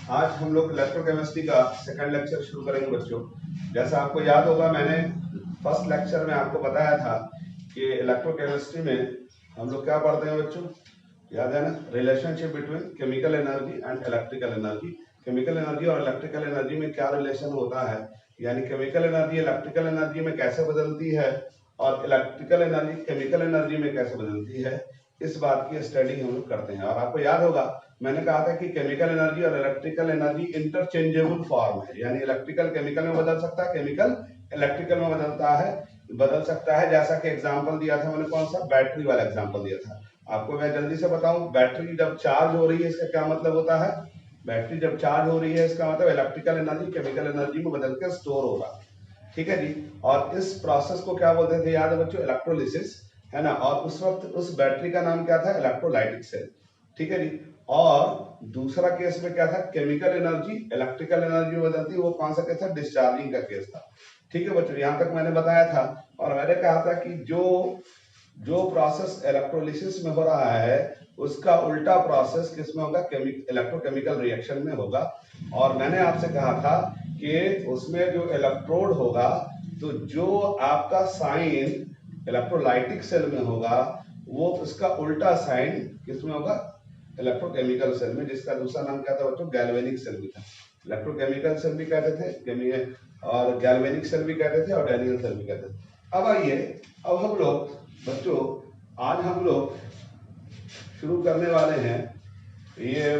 आज हम लोग इलेक्ट्रोकेमिस्ट्री का सेकंड लेक्चर शुरू करेंगे बच्चों। जैसा आपको याद होगा, मैंने फर्स्ट लेक्चर में आपको बताया था कि इलेक्ट्रोकेमिस्ट्री में हम लोग क्या पढ़ते हैं बच्चों, याद है ना? Relationship between chemical energy and electrical energy. Chemical energy और इलेक्ट्रिकल एनर्जी में क्या रिलेशन होता है, यानी केमिकल एनर्जी इलेक्ट्रिकल एनर्जी में कैसे बदलती है और इलेक्ट्रिकल एनर्जी केमिकल एनर्जी में कैसे बदलती है, इस बात की स्टडी हम लोग करते हैं। और आपको याद होगा मैंने कहा था कि केमिकल एनर्जी और इलेक्ट्रिकल एनर्जी इंटरचेंजेबल फॉर्म है, यानी इलेक्ट्रिकल केमिकल में बदल सकता है, केमिकल इलेक्ट्रिकल में बदल सकता है। जैसा कि एग्जांपल दिया था मैंने, कौन सा? बैटरी वाला एग्जांपल दिया था आपको। मैं जल्दी से बताऊं, बैटरी जब चार्ज हो रही है इसका क्या मतलब होता है? बैटरी जब चार्ज हो रही है इसका मतलब इलेक्ट्रिकल एनर्जी केमिकल एनर्जी में बदल के स्टोर हो रहा है, ठीक है जी। और इस प्रोसेस को क्या बोलते थे, याद है बच्चों? इलेक्ट्रोलिसिस, है ना। और उस वक्त उस बैटरी का नाम क्या था? इलेक्ट्रोलाइटिक सेल, ठीक है जी। और दूसरा केस में क्या था? केमिकल एनर्जी इलेक्ट्रिकल एनर्जी में बदलती, वो कौन सा केस था? डिस्चार्जिंग का केस था, ठीक है बच्चों। यहां तक मैंने बताया था। और मैंने कहा था कि जो प्रोसेस इलेक्ट्रोलिसिस में हो रहा है उसका उल्टा प्रोसेस किस में होगा? इलेक्ट्रोकेमिकल रिएक्शन में होगा। और मैंने आपसे कहा था कि उसमें जो इलेक्ट्रोड होगा, तो जो आपका साइन इलेक्ट्रोलाइटिक सेल में होगा, वो उसका उल्टा साइन किस में होगा? इलेक्ट्रोकेमिकल सेल में, जिसका दूसरा नाम क्या था बच्चों? गैल्वेनिक सेल भी था। इलेक्ट्रोकेमिकल सेल भी कहते थे और गैल्वेनिक सेल भी कहते थे और डैनियल सेल भी कहते थे। अब आइए, अब हम लोग बच्चों, आज हम लोग शुरू करने वाले हैं ये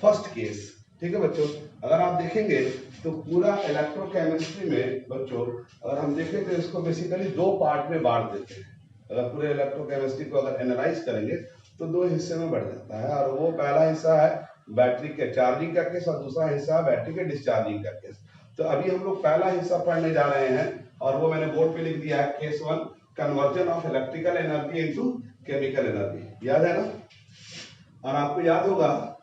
फर्स्ट केस, ठीक है बच्चों। अगर आप देखेंगे तो पूरा इलेक्ट्रोकेमिस्ट्री में बच्चों, अगर हम देखें तो इसको बेसिकली दो पार्ट में बांट देते हैं। अगर पूरे इलेक्ट्रोकेमिस्ट्री को अगर एनालाइज करेंगे तो दो हिस्से में बढ़ जाता है। और वो पहला हिस्सा है बैटरी के चार्जिंग का केस और दूसरा हिस्सा है बैटरी के डिस्चार्जिंग का केस। तो अभी हम लोग पहला हिस्सा पढ़ने जा रहे हैं और वो मैंने बोर्ड पे लिख दिया है, case 1, conversion of electrical energy into chemical energy. याद है ना? और आपको याद होगा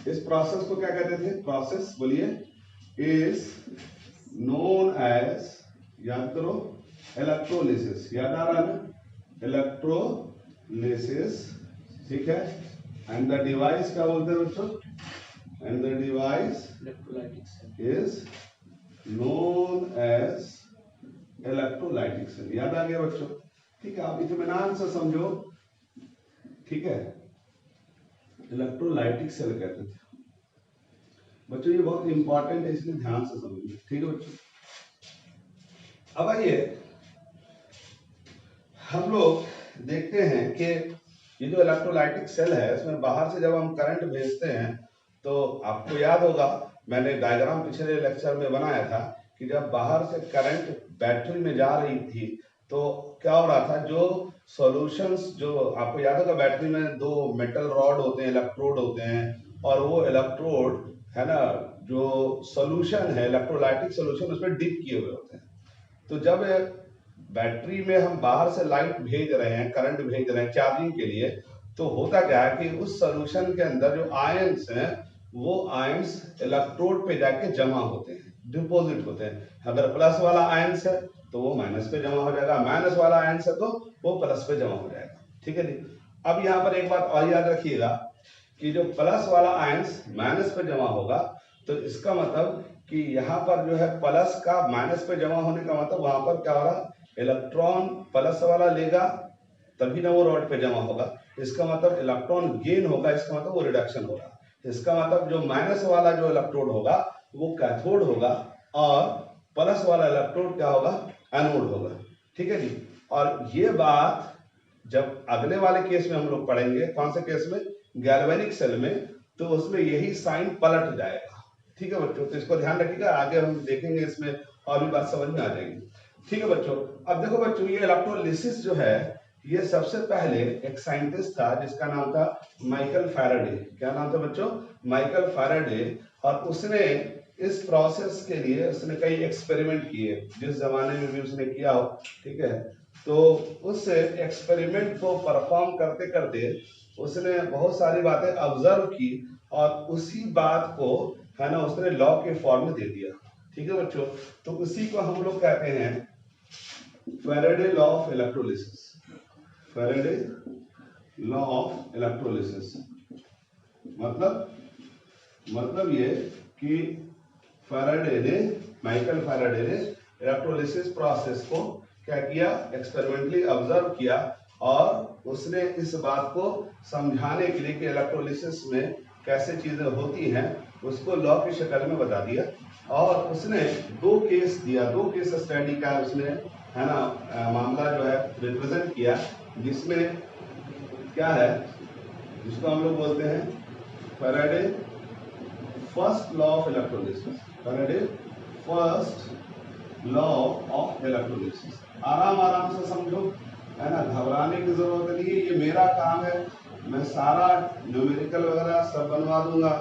इस प्रोसेस को क्या कहते थे? प्रोसेस बोलिए, इज नोन एज, याद करो, इलेक्ट्रोलिसिस। याद आ रहा है ना? इलेक्ट्रोलिसिस, ठीक है। एंड द डिवाइस क्या बोलते हैं बच्चों? And the device is known as electrolytic cell. याद आ गया बच्चों? ठीक है, आप इत्मीनान से समझो, ठीक है। इलेक्ट्रोलाइटिक सेल कहते थे बच्चों, ये बहुत इंपॉर्टेंट है, इसलिए ध्यान से समझिए, ठीक है बच्चों। अब आइए हम लोग देखते हैं कि ये जो इलेक्ट्रोलाइटिक सेल है, इसमें बाहर से जब हम करंट भेजते हैं तो आपको याद होगा मैंने डायग्राम पिछले लेक्चर में बनाया था कि जब बाहर से करंट बैटरी में जा रही थी तो क्या हो रहा था? जो सॉल्यूशंस, जो आपको याद होगा बैटरी में दो मेटल रॉड होते हैं, इलेक्ट्रोड होते हैं, और वो इलेक्ट्रोड, है ना, जो सॉल्यूशन है इलेक्ट्रोलाइटिक सॉल्यूशन, उसमें डिप किए हुए होते हैं। तो जब बैटरी में हम बाहर से लाइट भेज रहे हैं, करंट भेज रहे हैं चार्जिंग के लिए, तो होता क्या है कि उस सॉल्यूशन के अंदर जो आयंस हैं, वो आयंस इलेक्ट्रोड पे जाके जमा होते हैं, डिपॉजिट होते हैं। अगर प्लस वाला आयंस है तो वो माइनस पे जमा हो जाएगा, माइनस वाला आयंस है तो वो प्लस पे जमा हो जाएगा, ठीक है जी। अब यहाँ पर एक बात और याद रखिएगा कि जो प्लस वाला आयंस माइनस पे जमा होगा, तो इसका मतलब कि यहाँ पर जो है प्लस का माइनस पे जमा होने का मतलब वहां पर क्या हो रहा? इलेक्ट्रॉन प्लस वाला लेगा तभी ना वो रॉड पे जमा होगा। इसका मतलब इलेक्ट्रॉन गेन होगा, इसका मतलब वो रिडक्शन होगा। इसका मतलब जो माइनस वाला जो इलेक्ट्रोड होगा वो कैथोड होगा और प्लस वाला इलेक्ट्रोड क्या होगा? एनोड होगा, ठीक है जी। और ये बात जब अगले वाले केस में हम लोग पढ़ेंगे, कौन से केस में? गैल्वेनिक सेल में, तो उसमें यही साइन पलट जाएगा, ठीक है बच्चों। तो इसको ध्यान रखिएगा, आगे हम देखेंगे इसमें और भी बात समझ में आ जाएगी, ठीक है बच्चों। अब देखो बच्चों, ये इलेक्ट्रोलिसिस जो है, ये सबसे पहले एक साइंटिस्ट था जिसका नाम था माइकल फैराडे। क्या नाम था बच्चों? Michael Faraday. और उसने इस प्रोसेस के लिए उसने कई एक्सपेरिमेंट किए, जिस जमाने में भी उसने किया हो, ठीक है। तो उस एक्सपेरिमेंट को परफॉर्म करते करते उसने बहुत सारी बातें ऑब्जर्व की और उसी बात को, है ना, उसने लॉ के फॉर्म में दे दिया, ठीक है बच्चों। तो उसी को हम लोग कहते हैं Faraday law of electrolysis. Faraday law of electrolysis मतलब मतलब ये कि फैराडे ने, माइकल फैराडे ने इलेक्ट्रोलिसिस प्रोसेस को क्या किया, एक्सपेरिमेंटली ऑब्जर्व किया और उसने इस बात को समझाने के लिए कि इलेक्ट्रोलिसिस में कैसे चीजें होती हैं उसको लॉ की शक्ल में बता दिया। और उसने दो केस दिया, दो केस स्टडी का उसने, है ना, मामला जो है रिप्रेजेंट किया, जिसमें क्या है, जिसको हम लोग बोलते हैं Faraday first law of electrolysis. Faraday first law of electrolysis. आराम आराम से समझो, है ना, घबराने की जरूरत नहीं है। ये मेरा काम है, मैं सारा न्यूमेरिकल वगैरह सब बनवा दूंगा,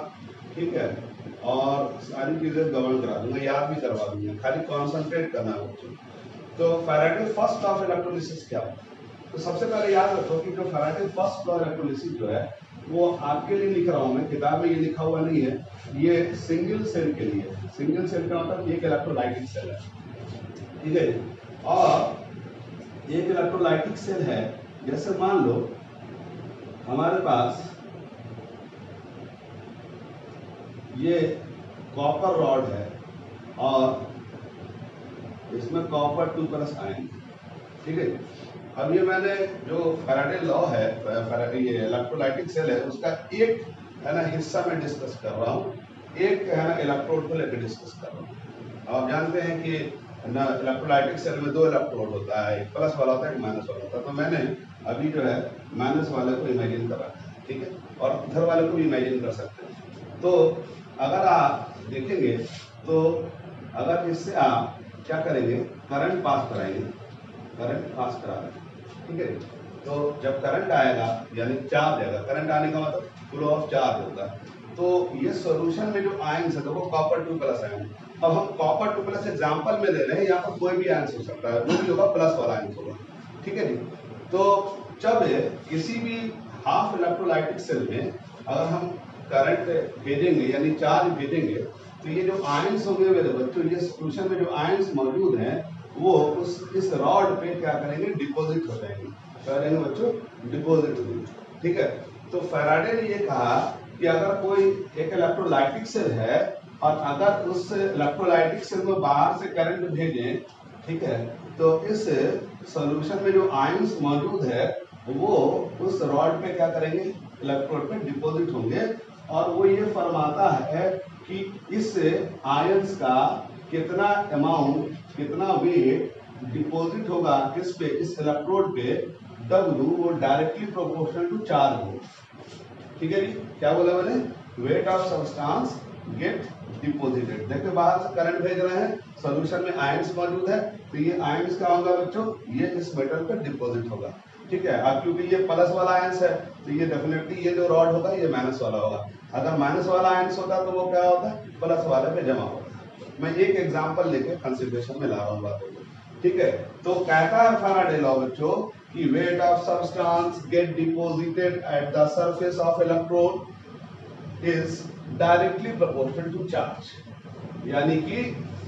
ठीक है, और सारी चीजें गवर्न करा दूंगा, याद भी करवा दूंगा, खाली कॉन्सेंट्रेट करना है बच्चों। तो Faraday first law of electrolysis क्या है? तो सबसे पहले याद रखो कि जो फैराडे फर्स्ट लॉ इलेक्ट्रोलिसिस जो है वो आपके लिए लिख रहा हूं मैं, किताब में ये लिखा हुआ नहीं है, ये सिंगल सेल के लिए। सिंगल सेल का मतलब एक इलेक्ट्रोलाइटिक सेल है, ठीक है। और एक इलेक्ट्रोलाइटिक सेल है, जैसे मान लो हमारे पास ये कॉपर रॉड है और इसमें कॉपर 2+ आयन, ठीक है। अब ये मैंने जो फैराडे लॉ है, ये इलेक्ट्रोलाइटिक सेल है, उसका एक, है ना, हिस्सा में डिस्कस कर रहा हूँ, एक, है ना, इलेक्ट्रोड को लेकर डिस्कस कर रहा हूँ। आप जानते हैं कि ना इलेक्ट्रोलाइटिक सेल में दो इलेक्ट्रोड होता है, एक प्लस वाला होता है, एक माइनस वाला होता है। तो मैंने अभी जो है माइनस वाले को इमेजिन करा है, ठीक है, और इधर वाले को भी इमेजिन कर सकते हैं। तो अगर आप देखेंगे तो अगर इससे आप क्या करेंगे, करंट पास कराएंगे, करंट पास करा रहे हैं, ठीक है। तो जब करंट आएगा यानी चार्ज आएगा, करंट आने का मतलब फ्लो ऑफ चार्ज होता है। तो ये सॉल्यूशन में जो आयंस है, देखो कॉपर 2+ आयन, अब हम कॉपर 2+ एग्जांपल में ले रहे हैं, यहाँ पर कोई भी आयंस हो सकता है, वो भी होगा प्लस वाला आयंस होगा, ठीक है जी। तो जब किसी भी हाफ इलेक्ट्रोलाइटिक सेल में अगर हम करंट भेजेंगे यानी चार्ज भेजेंगे, तो ये जो आयंस होंगे मेरे बच्चों, ये सॉल्यूशन में जो आयंस मौजूद हैं वो इस रॉड पे क्या करेंगे, डिपॉजिट हो जाएंगे, क्या करेंगे बच्चों, डिपॉजिट हो जाएंगे, ठीक है। तो फैराडे ने ये कहा कि अगर कोई एक इलेक्ट्रोलाइटिक सेल है और अगर उस इलेक्ट्रोलाइटिक सेल में बाहर से करंट भेजें, ठीक है, तो इस सॉल्यूशन में जो आयंस मौजूद है वो उस रॉड पे क्या करेंगे, इलेक्ट्रोड पे डिपॉजिट होंगे। और वो ये फरमाता है कि इस आयंस का कितना अमाउंट, कितना वेट डिपॉजिट होगा किस पे, इस इलेक्ट्रोड पे, W वो डायरेक्टली प्रोपोर्शनल टू चार्ज हो, ठीक है जी। क्या बोला मैंने, wait of substance get deposited. देखो बाहर से करंट भेज रहे हैं, सॉल्यूशन में आयंस मौजूद है, तो ये आयंस क्या होगा बच्चों, ये इस मेटल पर डिपॉजिट होगा, ठीक है। अब क्योंकि ये प्लस वाला आयंस है तो ये डेफिनेटली ये जो रॉड होगा ये माइनस वाला होगा। अगर माइनस वाला आयंस होता तो वो क्या होता है, प्लस वाले पे जमा होता। मैं एक एग्जांपल लेके कंसीडरेशन में ला रहा हूँ बातों को, ठीक है। तो कहता है फैराडे लॉ बच्चों कि weight of substance get deposited at the surface of electrode is directly proportional to charge, यानी कि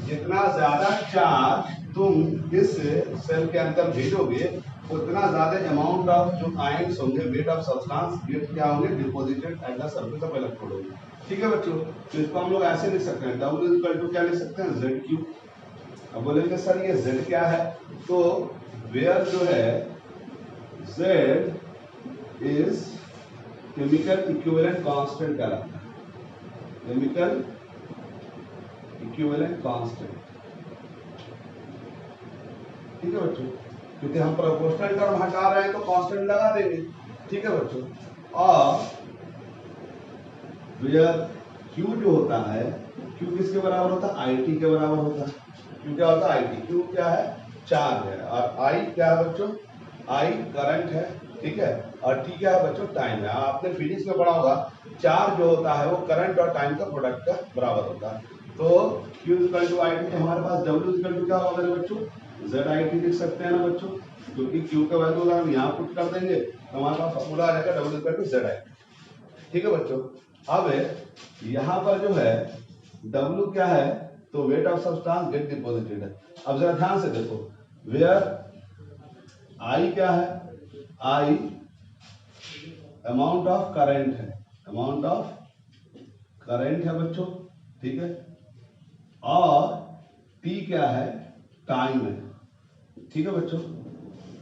जितना ज्यादा चार्ज तुम इस सेल के अंदर भेजोगे उतना ज्यादा अमाउंट ऑफ जो आयंस होंगे, वेट ऑफ सब्सटेंस गेट क्या होंगे, deposited at the surface of electrode होंगे, ठीक है बच्चों। तो इसको हम लोग ऐसे लिख सकते हैं, W इक्वल टू क्या लिख सकते हैं, ZQ। अब बोलेंगे सर ये Z क्या है, तो वेयर जो है Z is chemical equivalent constant कहलाता है, केमिकल इक्विवेलेंट कांस्टेंट, ठीक है बच्चों, क्योंकि हम प्रोपोर्शनल टर्म हटा रहे हैं तो कांस्टेंट लगा देंगे, ठीक है बच्चों। और वेयर Q जो होता है, Q किसके बराबर होता है, IT के बराबर होता है। Q क्या होता है, IT, Q क्या है, चार्ज है, और I क्या है बच्चों, I करंट है, ठीक है, और T क्या है बच्चों, टाइम है। आपने फिजिक्स में पढ़ा होगा चार्ज जो होता है वो करंट और टाइम का प्रोडक्ट का बराबर होता है। तो Q इक्वल टू IT, तो हमारे पास W इक्वल टू क्या होगा मेरे बच्चों, ZIT लिख सकते हैं ना बच्चों, क्योंकि Q का वैल्यू अगर हम यहाँ पुट कर देंगे तो हमारे पास फॉर्मूला आ जाएगा W इक्वल टू ZIT, ठीक है बच्चों। अब यहाँ पर जो है W क्या है, तो wait of substance get deposited है। अब जरा ध्यान से देखो, वेयर I क्या है, I अमाउंट ऑफ करंट है, अमाउंट ऑफ करंट है बच्चों, ठीक है, और टी क्या है, टाइम है, ठीक है बच्चों।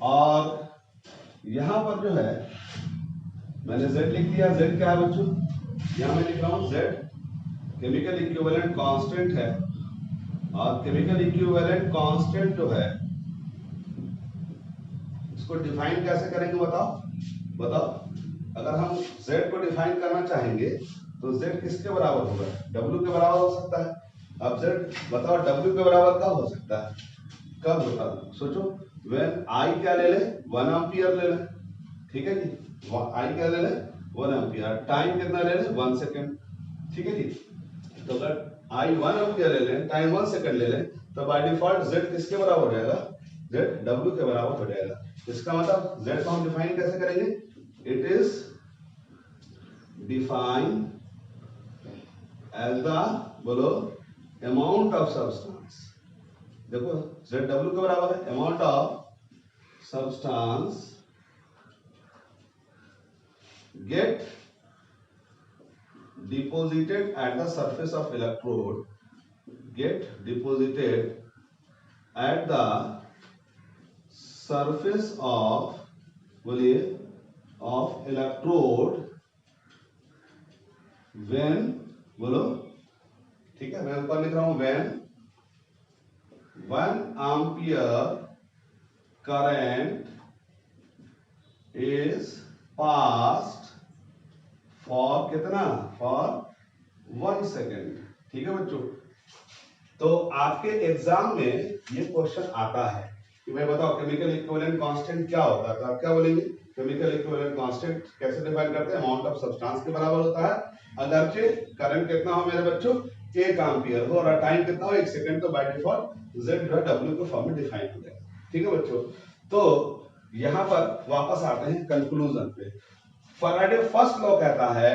और यहां पर जो है मैंने Z लिख दिया, Z क्या है बच्चों, यहां मैं लिख रहा हूं Z केमिकल इक्विवेलेंट कांस्टेंट है, और केमिकल इक्विवेलेंट कांस्टेंट जो है इसको डिफाइन कैसे करेंगे बताओ। अगर हम Z को डिफाइन करना चाहेंगे तो Z किसके बराबर होगा, W के बराबर हो सकता है। अब Z बताओ W के बराबर कब हो सकता है, कब होता है, सोचो। व्हेन I क्या ले ले, 1 एम्पियर ले ले, ठीक है जी, I क्या ले ले, 1 एम्पियर, टाइम कितना ले ले, 1 सेकंड, ठीक है जी। तो अगर I 1 एम्पियर ले ले, टाइम 1 सेकंड ले ले, तो बाय डिफॉल्ट Z किसके बराबर हो जाएगा, Z W के बराबर हो जाएगा। इसका मतलब Z को हम डिफाइन कैसे करेंगे, it is defined as the, बोलो, अमाउंट ऑफ सब्सटेंस। देखो Z W के बराबर है, amount of substance get deposited at the surface of electrode, get deposited at the surface of, बोलिए, of electrode when, बोलो, ठीक है, मैं ऊपर लिख रहा हूं when 1 ampere current is passed for कितना, फॉर 1 सेकेंड, ठीक है बच्चों। तो आपके एग्जाम में ये क्वेश्चन आता है कि भाई बताओ केमिकल इक्विवेलेंट कांस्टेंट क्या होता है, तो आप क्या बोलेंगे, केमिकल इक्विवेलेंट कांस्टेंट कैसे डिफाइन करते हैं, अमाउंट ऑफ सब्सटेंस के बराबर होता है अगरचे करंट कितना हो मेरे बच्चों, 1 एम्पियर हो, और टाइम कितना हो 1 सेकंड, तो बाय डिफॉल्ट Z जो है W के फॉर्म में डिफाइन हो जाएगा, ठीक है बच्चों। तो यहां पर वापस आते हैं कंक्लूजन पे। फैराडे फर्स्ट लॉ कहता है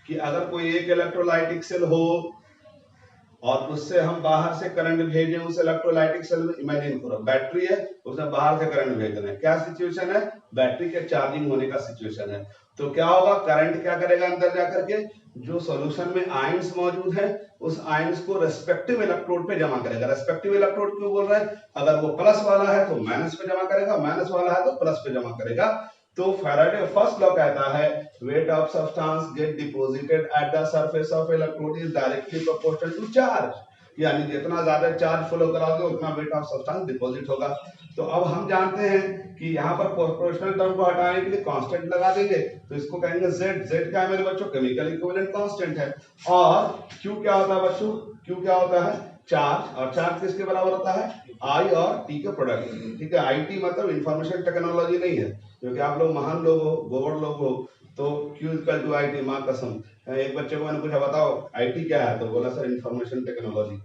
कि अगर कोई एक इलेक्ट्रोलाइटिक सेल हो और उससे हम बाहर से करंट भेजें, उस इलेक्ट्रोलाइटिक सेल में, इमेजिन करो बैटरी है, उसमें बाहर से करंट भेज रहे हैं, क्या सिचुएशन है, बैटरी के चार्जिंग होने का सिचुएशन है। तो क्या होगा, करंट क्या करेगा, अंदर जाकर के जो सॉल्यूशन में आयंस मौजूद है उस आयंस को रेस्पेक्टिव इलेक्ट्रोड पे जमा करेगा। रेस्पेक्टिव इलेक्ट्रोड क्यों बोल रहे हैं, अगर वो प्लस वाला है तो माइनस पे जमा करेगा, माइनस वाला है तो प्लस पे जमा करेगा। तो फैराडे फर्स्ट लॉ कहता है weight of substance get deposited at the surface of electrode is directly proportional to charge, यानी जितना ज्यादा चार्ज फ्लो कराओगे उतना वेट ऑफ सब्सटेंस डिपॉजिट होगा। तो अब हम जानते हैं कि यहाँ पर प्रोपोर्शनल टर्म को हटाने के लिए कांस्टेंट लगा देंगे, तो इसको कहेंगे Z क्या है मेरे बच्चों, केमिकल इक्विवेलेंट कांस्टेंट है। और Q क्या होता है बच्चों, Q क्या होता है, चार्ज, और चार्ज किसके बराबर होता है, I और T के प्रोडक्ट, ठीक है। IT मतलब इंफॉर्मेशन टेक्नोलॉजी नहीं है, क्योंकि आप लोग महान लोग हो, गोबर लोग हो, तो Q इक्वल टू IT, माँ कसम। एक बच्चे को मैंने पूछा बताओ IT क्या है, तो बोला सर इंफॉर्मेशन टेक्नोलॉजी।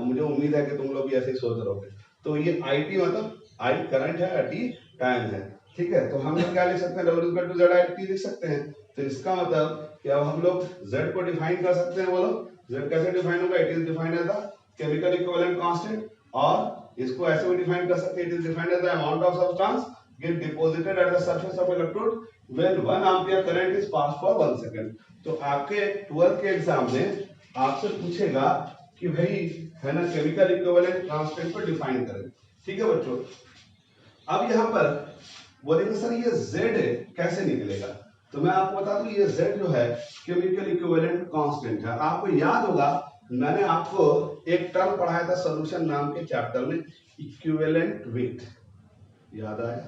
मुझे उम्मीद है कि तुम लोग भी ऐसे ही सोच रहोगे। तो ये IT मतलब I करंट है, T टाइम है, ठीक है। तो हम लोग क्या लिख सकते हैं, W इक्वल टू ZIT लिख सकते हैं। तो इसका मतलब कि अब हम लोग Z को डिफाइन कर सकते हैं, बोलो Z कैसे डिफाइन होगा, it is defined as the chemical equivalent constant, और इसको ऐसे भी डिफाइन कर सकते हैं, it is defined as the amount of substance get deposited at the surface of electrode when 1 ampere current is passed for 1 second। तो आपके 12th के एग्जाम में आपसे पूछेगा कि भाई है ना केमिकल इक्विवेलेंट कांस्टेंट को डिफाइन करें, ठीक है बच्चों। अब यहाँ पर बोलेंगे सर ये Z कैसे निकलेगा, तो मैं आपको बता दूं ये Z जो है केमिकल इक्विवेलेंट कांस्टेंट है। आपको याद होगा मैंने आपको एक टर्म पढ़ाया था सॉल्यूशन नाम के चैप्टर में, इक्विवेलेंट वेट, याद आया,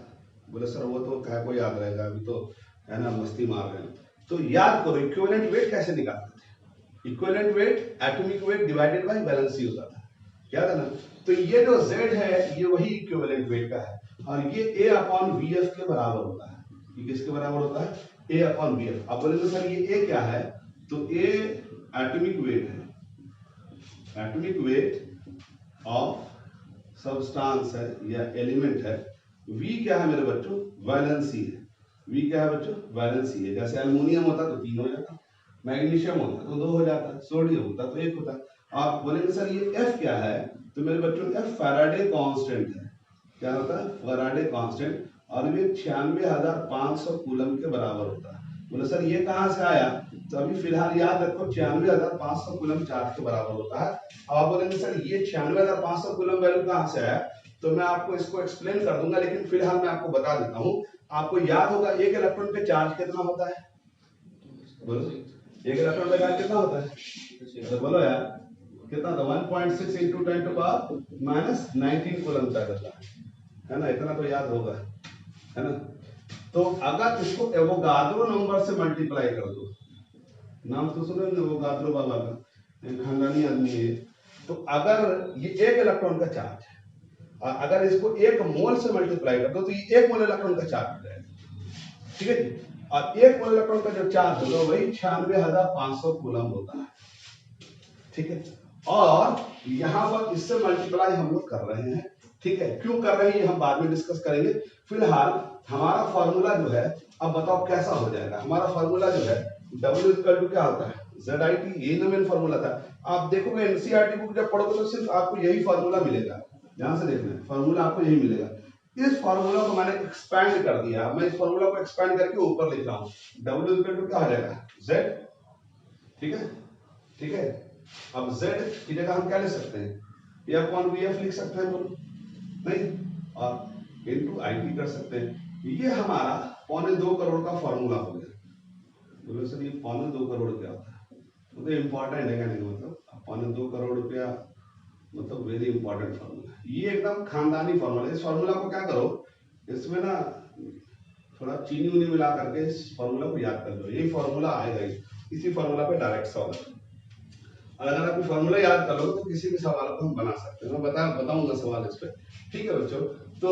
बोले सर वो तो क्या को याद रहेगा, अभी तो है ना मस्ती मार रहे हैं। तो याद करो इक्विवेलेंट वेट कैसे निकालते थे, equivalent weight atomic weight divided by valency होता था, याद है ना। तो ये जो Z है ये वही इक्विवेलेंट वेट का है, और ये A अपॉन VF के बराबर होता है। ये किसके बराबर होता है, A अपॉन VF। अब बोले सर ये A क्या है, तो A एटॉमिक वेट है, एटॉमिक वेट ऑफ सब्सटेंस है या एलिमेंट है। V क्या है मेरे बच्चों, वैलेंसी है। V क्या है बच्चों, वैलेंसी है। जैसे एल्युमिनियम होता तो 3 हो जाता, मैग्नीशियम होता तो 2 हो जाता, सोडियम होता तो 1 होता। आप बोलेंगे सर ये F क्या है, तो मेरे बच्चों F फैराडे कांस्टेंट है। क्या होता है, फैराडे कांस्टेंट, और ये 96,500 कूलम के बराबर होता है। बोले सर ये कहां से आया, तो अभी फिलहाल याद रखो 96,500 कूलम चार्ज के बराबर होता है। अब आप बोलेंगे सर ये 96,500 कूलम वैल्यू कहाँ से आया, तो मैं आपको इसको एक्सप्लेन कर दूंगा, लेकिन फिलहाल मैं आपको बता देता हूँ। आपको याद होगा एक इलेक्ट्रॉन पे चार्ज कितना होता है, बोलो एक इलेक्ट्रॉन पे चार्ज कितना होता है, तो बोलो यार कितना था, 1.6 × 10⁻⁻19 कूलम चार्ज है ना, इतना तो याद होगा, है ना। तो अगर इसको एवोगाद्रो नंबर से मल्टीप्लाई कर दो, नाम तो सुनो ना एवोगाद्रो बाबा का, खानदानी आदमी है, तो अगर ये एक इलेक्ट्रॉन का चार्ज है, अगर इसको 1 मोल से मल्टीप्लाई कर दो तो ये 1 मोल इलेक्ट्रॉन का चार्ज हो जाएगा, ठीक है जी। और 1 मोल इलेक्ट्रॉन का जो चार्ज होगा वही 96,500 कूलम होता है, ठीक है। और यहां पर इससे मल्टीप्लाई हम लोग कर रहे हैं, ठीक है। क्यों कर रहे हैं ये हम बाद में डिस्कस करेंगे। फिलहाल हमारा फॉर्मूला जो है, अब बताओ कैसा हो जाएगा। हमारा फॉर्मूला जो है W इक्वल टू क्या होता है, ZIT, यही ना मेन फॉर्मूला था। आप देखोगे एनसीईआरटी बुक जब पढ़ोगे तो सिर्फ आपको यही फॉर्मूला मिलेगा, ध्यान से देखना है, फॉर्मूला आपको यही मिलेगा। इस फॉर्मूला को मैंने एक्सपैंड कर दिया, मैं इस फॉर्मूला को एक्सपैंड करके ऊपर लिख रहा हूँ, W इक्वल टू क्या हो जाएगा, Z, ठीक है, ठीक है। अब Z की जगह हम क्या ले सकते हैं, F/VF लिख सकते हैं, बोलो नहीं, और इनटू IT कर सकते हैं। ये हमारा 2.25 करोड़ का फॉर्मूला हो गया। बोलो सर ये 2.25 करोड़ क्या होता है, तो इम्पोर्टेंट है क्या, नहीं मतलब 2.25 करोड़ रुपया मतलब वेरी इंपॉर्टेंट फॉर्मूला, ये एकदम खानदानी फॉर्मूला। इस फॉर्मूला को क्या करो, इसमें ना थोड़ा चीनी उनी मिला करके इस फॉर्मूला को याद कर लो, यही फॉर्मूला आएगा, इसी फॉर्मूला पे डायरेक्ट सवाल। और अगर आप फॉर्मूला याद कर लो तो किसी भी सवाल को हम बना सकते हैं, मैं बताऊंगा सवाल इस पे, ठीक है बच्चों। तो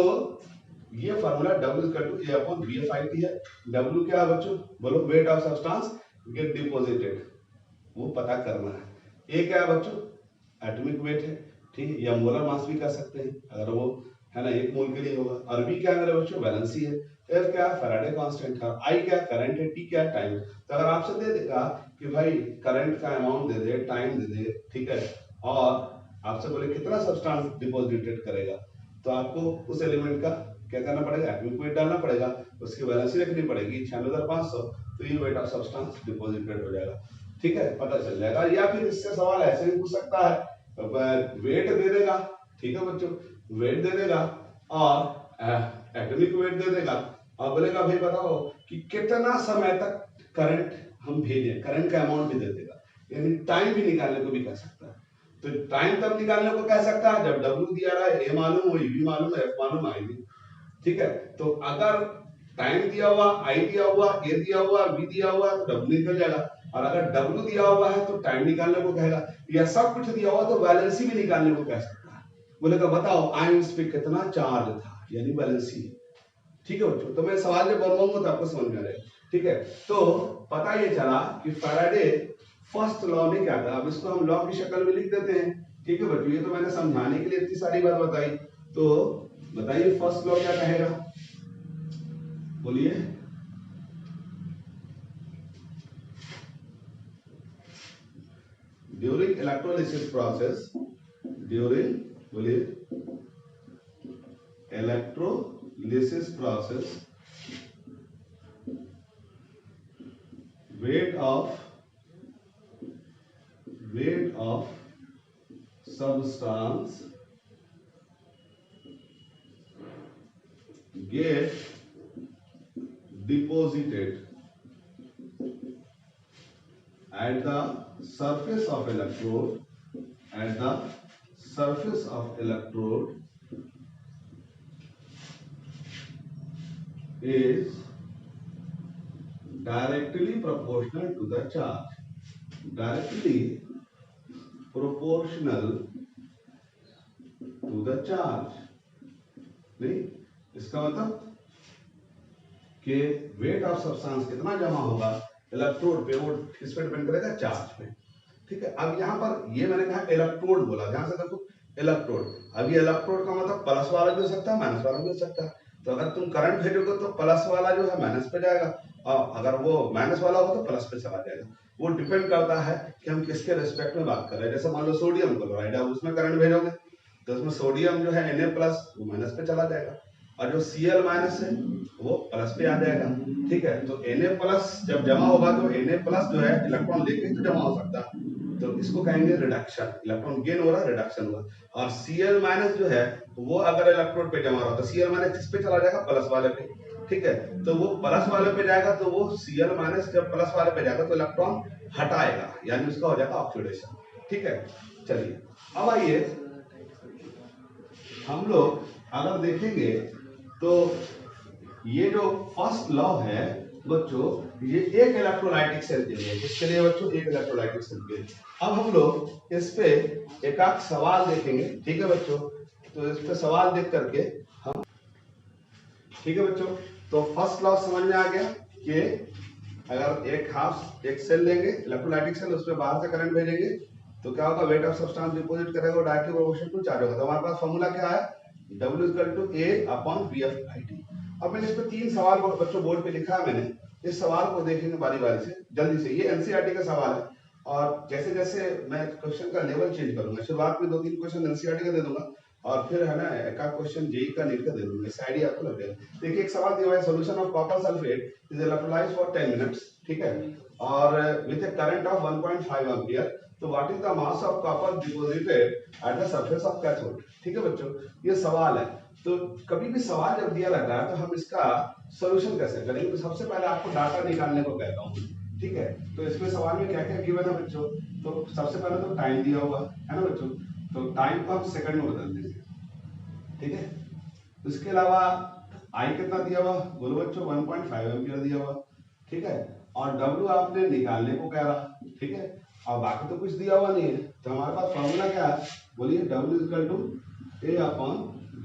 ये formula W equal to A/VFIT है। W क्या है बच्चों, बोलो wait of substance get deposited, वो पता करना है। A क्या है बच्चों, एटॉमिक वेट है, ठीक है, या मोलर मास भी कर सकते हैं अगर वो है ना 1 मोल के लिए होगा। और V क्या है बच्चों, वैलेंसी है। F क्या है, फैराडे कांस्टेंट है। I क्या करंट है, T क्या टाइम है। तो अगर आपसे दे देगा कि भाई करंट का अमाउंट दे दे, टाइम दे दे, ठीक है, और आपसे बोले कितना सब्सटेंस डिपॉजिटेड करेगा, तो आपको उस एलिमेंट का क्या करना पड़ेगा, एटॉमिक वेट डालना पड़ेगा, उसकी वैलेंसी रखनी पड़ेगी 96,500, तो ये वेट ऑफ सब्सटेंस डिपॉजिटेड हो जाएगा, ठीक है, पता चल जाएगा। या फिर इससे सवाल ऐसे भी पूछ सकता है, वेट दे देगा, ठीक है बच्चों, वेट दे देगा और एटॉमिक वेट दे देगा, और बोलेगा भाई बताओ कि कितना समय तक करंट हम भेजें, करंट का अमाउंट भी दे देगा, यानी टाइम भी निकालने को भी कह सकता है। तो टाइम तब निकालने को कह सकता है जब W दिया रहा है, A मालूम हो, V मालूम है, F मालूम, I भी, ठीक है। तो अगर टाइम दिया हुआ, I दिया हुआ, A दिया हुआ, V दिया हुआ, तो W निकल जाएगा। और अगर W दिया हुआ है तो टाइम निकालने को कहेगा, या सब कुछ दिया हुआ तो वैलेंसी भी निकालने को कह सकता है। बोलेगा बताओ आयंस पे कितना चार्ज था, यानी वैलेंसी, ठीक है बच्चों। तो मैं सवाल जब बनवाऊंगा तो आपको समझ में आएगा, ठीक है। तो पता ये चला कि फैराडे फर्स्ट लॉ ने क्या कहा, अब इसको हम लॉ की शक्ल में लिख देते हैं, ठीक है बच्चों। ये तो मैंने समझाने के लिए इतनी सारी बात बताई, तो बताइए फर्स्ट लॉ क्या कहेगा, बोलिए, ड्यूरिंग इलेक्ट्रोलिसिस प्रोसेस, ड्यूरिंग, बोलिए, electrolysis process, weight of substance get deposited at the surface of electrode, at the surface of electrode is directly proportional to the charge, directly proportional to the charge। नहीं, इसका मतलब कि weight of substance कितना जमा होगा electrode पे, वो किस पे डिपेंड करेगा, चार्ज पे, ठीक है। अब यहाँ पर ये मैंने कहा इलेक्ट्रोड बोला, ध्यान से देखो इलेक्ट्रोड। अब ये इलेक्ट्रोड का मतलब प्लस वाला भी हो सकता है, माइनस वाला भी हो सकता है। तो अगर तुम करंट भेजोगे तो प्लस वाला जो है माइनस पे जाएगा, और अगर वो माइनस वाला हो तो प्लस पे चला जाएगा। वो डिपेंड करता है कि हम किसके रिस्पेक्ट में बात कर रहे हैं। जैसे मान लो सोडियम क्लोराइड है, उसमें करंट भेजोगे तो उसमें सोडियम जो है Na+ वो माइनस पे चला जाएगा, और जो Cl माइनस है वो प्लस पे आ जाएगा। ठीक है, तो Na प्लस जब जमा होगा तो Na प्लस जो है इलेक्ट्रॉन लेके तो जमा हो सकता है, तो इसको कहेंगे रिडक्शन, इलेक्ट्रॉन गेन हो रहा है, रिडक्शन हुआ। और Cl माइनस जो है वो अगर इलेक्ट्रोड पे जमा हो रहा है तो Cl माइनस किस पे चला जाएगा, प्लस वाले पे। ठीक है, तो वो प्लस वाले पे जाएगा, तो वो Cl माइनस जब प्लस वाले पे जाएगा तो इलेक्ट्रॉन हटाएगा, यानी उसका हो जाएगा ऑक्सीडेशन। ठीक है, चलिए अब आइए हम लोग अगर देखेंगे तो ये जो फर्स्ट लॉ है बच्चों, ये एक इलेक्ट्रोलाइटिक सेल के लिए, किसके लिए बच्चों, एक इलेक्ट्रोलाइटिक सेल के लिए। अब हम लोग इस पे एक आध सवाल देखेंगे। ठीक है बच्चों, तो इस पे सवाल देख करके हम, ठीक है बच्चों, तो फर्स्ट लॉ समझ में आ गया कि अगर एक सेल लेंगे इलेक्ट्रोलाइटिक सेल, उसमें बाहर से करंट भेजेंगे तो क्या होगा, वेट ऑफ सब्सटेंस डिपॉजिट करेगा, डायरेक्टली प्रोपोर्शनल टू चार्ज होगा। तो हमारे पास फॉर्मूला क्या है, W equal to A upon VF/IT। अब मैंने इस पे 3 सवाल बच्चों बोर्ड पे लिखा है, मैंने इस सवाल को देखेंगे बारी बारी से, जल्दी से। ये NCERT का सवाल है, और जैसे जैसे मैं क्वेश्चन का लेवल चेंज करूंगा, शुरुआत में 2-3 क्वेश्चन NCERT का दे दूंगा, और फिर है ना एक आध क्वेश्चन जेई का नीट का दे दूंगा, इस आइडिया आपको लग जाएगा। देखिए एक सवाल दिया हुआ है, solution of copper sulphate is electrolysed for 10 minutes. ठीक है, और with a current of 1.5 ampere, तो what is the mass of copper deposited at the surface of cathode. ठीक है बच्चों, ये सवाल है। तो कभी भी सवाल जब दिया रहता है तो हम इसका सॉल्यूशन कैसे करेंगे, तो सबसे पहले आपको डाटा निकालने को कहता हूँ। ठीक है, तो इसमें सवाल में क्या क्या गिवन है बच्चों, तो सबसे पहले तो टाइम दिया हुआ है ना बच्चों, तो टाइम को हम सेकंड में बदल देंगे। ठीक है, इसके अलावा आई कितना दिया हुआ, बोलो बच्चों 1.5 एम्पियर दिया हुआ। ठीक है, और W आपने निकालने को कह रहा। ठीक है, और बाकी तो कुछ दिया हुआ नहीं है, तो हमारे पास फॉर्मूला क्या है, बोलिए W equal to A upon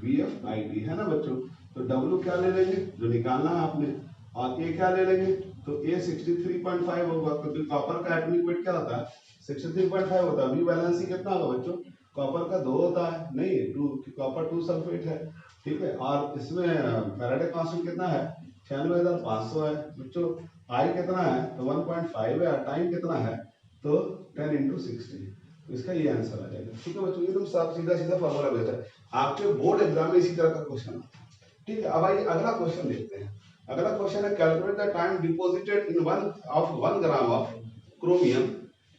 VF/IT, है ना बच्चों। तो W क्या ले लेंगे, जो निकालना है आपने, और A क्या ले लेंगे, तो A 63.5 होगा, क्योंकि कॉपर का एटॉमिक वेट क्या होता है, 63.5 होता है। V वैलेंसी कितना होगा बच्चों, कॉपर का 2 होता है, नहीं 2, कॉपर 2 सल्फेट है। ठीक है, और इसमें फैराडे कांस्टेंट कितना है, 96,500 है बच्चों। आई कितना है, तो 1.5 है, टाइम कितना है, तो 10 × 60, तो इसका ये आंसर आ जाएगा। ठीक है बच्चों, ये तुम सब सीधा सीधा फॉर्मूला बेटा है, आपके बोर्ड एग्जाम में इसी तरह का क्वेश्चन आता है। ठीक है, अब आइए अगला क्वेश्चन देखते हैं। अगला क्वेश्चन है, calculate the time deposited in 1 gram of chromium.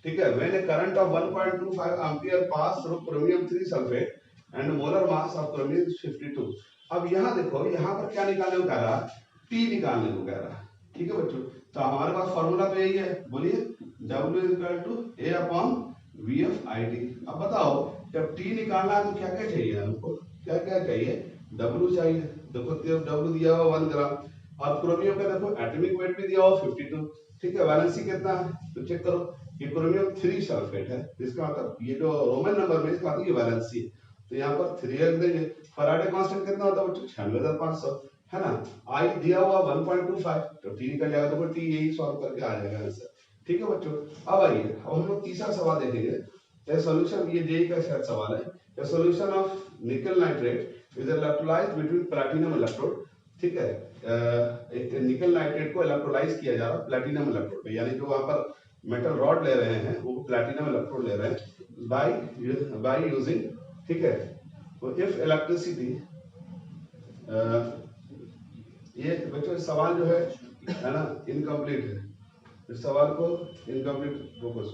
ठीक है, when a current of 1.25 ampere pass through chromium 3 sulphate and molar mass of chromium 52। अब यहाँ देखो, यहाँ पर क्या निकालने को कह रहा है, टी निकालने को कह रहा है। ठीक है बच्चों, तो हमारे पास फॉर्मूला तो यही है, बोलिए W equal to A upon VF/IT। अब बताओ जब टी निकालना है तो क्या क्या चाहिए हमको, क्या क्या चाहिए, W चाहिए। देखो W दिया हुआ 1 ग्राम, और क्रोमियम का देखो एटॉमिक वेट भी दिया हुआ 52। ठीक है, वैलेंसी कितना है, तो चेक करो, ये क्रोमियम 3 सल्फेट है, इसका मतलब ये जो रोमन नंबर में इसका मतलब ये वैलेंसी है, तो यहाँ पर 3 रख देंगे। फैराडे कांस्टेंट कितना होता है बच्चों, 96,500 है ना। आई दिया हुआ 1.25, तो टी निकल जाएगा, तो टी यही सॉल्व करके आ जाएगा आंसर। ठीक है बच्चों, अब आइए अब हम लोग तीसरा सवाल देखेंगे। ये सॉल्यूशन, ये जेई का शायद सवाल है, द सॉल्यूशन ऑफ निकल nitrate is electrolysed between platinum electrode. ठीक है, एक निकल नाइट्रेट को इलेक्ट्रोलाइज किया जा रहा है प्लैटिनम इलेक्ट्रोड पे, यानी जो वहां पर मेटल रॉड ले रहे हैं वो प्लैटिनम इलेक्ट्रोड ले रहे हैं बाय यूजिंग। ठीक है, तो इफ इलेक्ट्रिसिटी, ये बच्चों सवाल जो है ना इनकम्प्लीट है, इस सवाल को इनकम्प्लीट फोकस।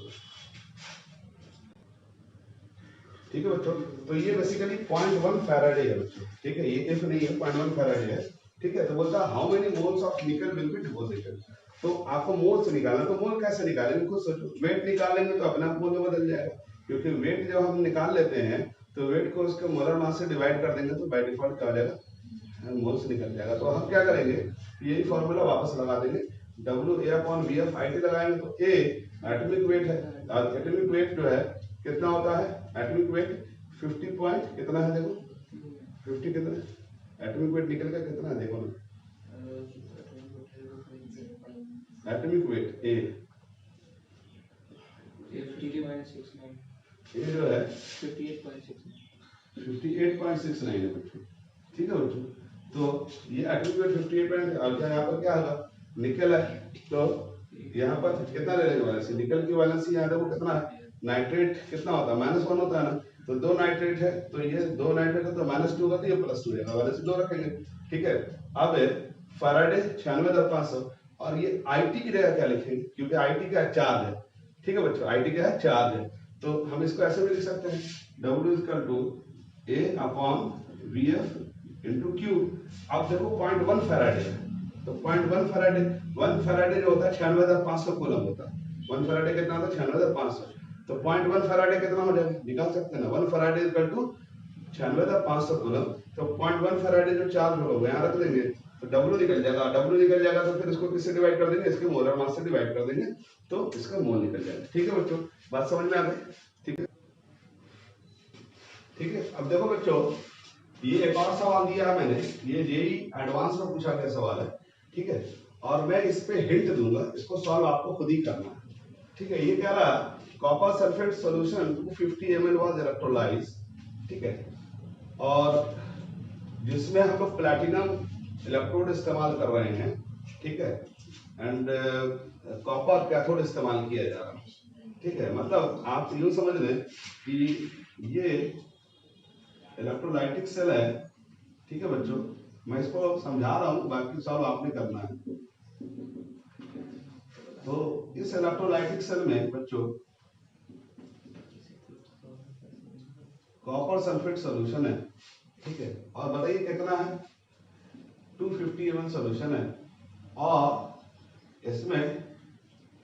ठीक है बच्चों, तो ये बेसिकली 0.1 फैराडे है बच्चों। ठीक है, ये इफ नहीं है, 0.1 फैराडे है। ठीक है, तो बोलता है हाउ मेनी मोल्स ऑफ निकल विल बी डिपॉजिटेड। तो आपको मोल्स निकालना, तो मोल कैसे निकालेंगे खुद सोचो, वेट निकालेंगे तो अपने आप मोल में बदल जाएगा, क्योंकि वेट जब हम निकाल लेते हैं तो वेट को उसके मोलर मास से डिवाइड कर देंगे, तो बाय डिफॉल्ट क्या हो जाएगा, मोल्स निकल जाएगा। तो हम क्या करेंगे, यही फॉर्मूला वापस लगा देंगे, WA/VF/IT लगाएंगे, तो A एटॉमिक वेट है, और एटॉमिक वेट जो है कितना होता है, एटॉमिक वेट 50 पॉइंट कितना है, देखो 50 कितना है, एटॉमिक वेट निकल का कितना है देखो ना, एटॉमिक वेट A ये जो है 58.69 है बच्चों। ठीक है बच्चों, तो ये एटॉमिक वेट 58 और क्या यहाँ पर क्या होगा, निकल है, तो यहाँ पर कितना ले लेंगे वैलेंसी, निकल की वैलेंसी यहाँ देखो कितना है, नाइट्रेट कितना होता है -1 होता है ना, तो 2 नाइट्रेट है, तो ये 2 नाइट्रेट है तो -2 होगा, तो ये +2 रहेगा, वैलेंसी 2 रखेंगे। ठीक है। अब फैराडे 96,500 और ये IT की जगह क्या लिखेंगे, क्योंकि IT का चार्ज है। ठीक है बच्चों, IT का चार्ज है, तो हम इसको ऐसे भी लिख सकते हैं, W equal to A upon VF into Q। अब देखो 0.1 फैराडे है, तो 0.1 फैराडे, 1 फैराडे जो होता है 96,500 कूलम होता है। 1 फैराडे कितना होता है, 96,500, तो 0.1 फैराडे कितना हो जाएगा, निकाल सकते हैं ना। 1 फैराडे इक्वल टू 96,500 कूलम, तो 0.1 फैराडे जो चार्ज होगा यहाँ रख देंगे, तो W निकल जाएगा। W निकल जाएगा तो फिर इसको किससे डिवाइड कर देंगे, इसके मोलर मास से डिवाइड कर देंगे, तो इसका मोल निकल जाएगा। ठीक है बच्चों, बात समझ में आ गई। ठीक है, ठीक है। अब देखो बच्चों, ये एक और सवाल दिया है मैंने, ये जेईई एडवांस में पूछा गया सवाल है। ठीक है, और मैं इस पे हिंट दूंगा, इसको सॉल्व आपको खुद ही करना है। ठीक है, ये कह रहा है copper sulphate solution 250 ml was electrolysed. ठीक है, और जिसमें हम लोग प्लैटिनम इलेक्ट्रोड इस्तेमाल कर रहे हैं। ठीक है, एंड कॉपर कैथोड इस्तेमाल किया जा रहा है। ठीक है, मतलब आप यूं समझ लें कि ये इलेक्ट्रोलाइटिक सेल है। ठीक है बच्चों, मैं इसको समझा रहा हूं, बाकी सॉल्व आपने करना है। तो इस इलेक्ट्रोलाइटिक सेल में बच्चों कॉपर सल्फेट सॉल्यूशन है। ठीक है, और बताइए कितना है, 250 ml सॉल्यूशन है, और इसमें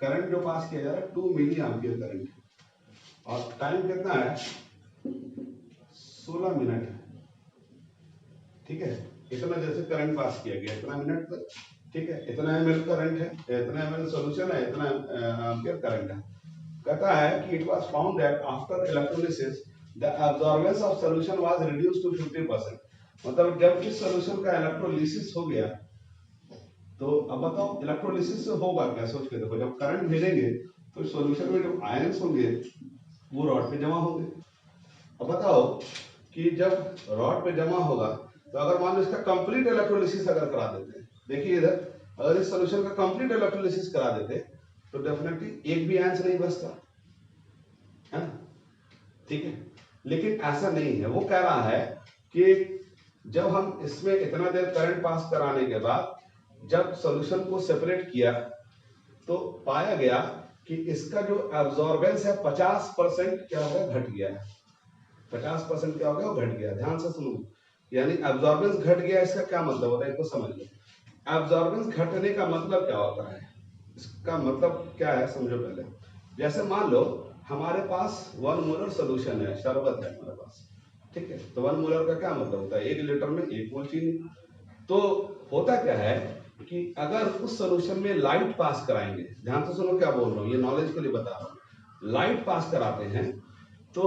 करंट जो पास किया जा रहा है 2 मिली एम्पियर करंट, और टाइम कितना है, 16 मिनट है। ठीक है, इतना जैसे करंट पास किया गया इतना मिनट तक। ठीक है, इतना ml करंट है, इतना ml सॉल्यूशन है, इतना एम्पियर करंट है। कहता है कि it was found that after electrolysis the absorbance of solution was reduced to 50%। मतलब जब इस सॉल्यूशन का इलेक्ट्रोलिसिस हो गया, तो अब बताओ इलेक्ट्रोलिसिस से होगा क्या, सोच के देखो। जब करंट भेजेंगे तो सॉल्यूशन में जो आयंस होंगे वो रॉड पे जमा होंगे। अब बताओ कि जब रॉड पे जमा होगा, तो अगर मान लो इसका कंप्लीट इलेक्ट्रोलिसिस अगर करा देते हैं, देखिए इधर, अगर इस सॉल्यूशन का कंप्लीट इलेक्ट्रोलिसिस करा देते तो डेफिनेटली एक भी आयंस नहीं बचता है ना। ठीक है, लेकिन ऐसा नहीं है। वो कह रहा है कि जब हम इसमें इतना देर करंट पास कराने के बाद जब सॉल्यूशन को सेपरेट किया, तो पाया गया कि इसका जो एब्जॉर्बेंस है 50% क्या हो गया, घट गया है। 50% क्या हो गया, वो घट गया। ध्यान से सुनो, यानी एब्जॉर्बेंस घट गया, इसका क्या मतलब होता है, इसको समझ लो। एब्जॉर्बेंस घटने का मतलब क्या होता है, इसका मतलब क्या है समझो पहले। जैसे मान लो हमारे पास 1 मोलर सोल्यूशन है, शरबत है हमारे पास। ठीक है, तो 1 मोलर का क्या मतलब होता है, 1 लीटर में 1 मोल चीनी। तो होता क्या है कि अगर उस सोल्यूशन में लाइट पास कराएंगे, ध्यान से सुनो क्या बोल रहा हूँ, ये नॉलेज के लिए बता रहा हूँ। लाइट पास कराते हैं तो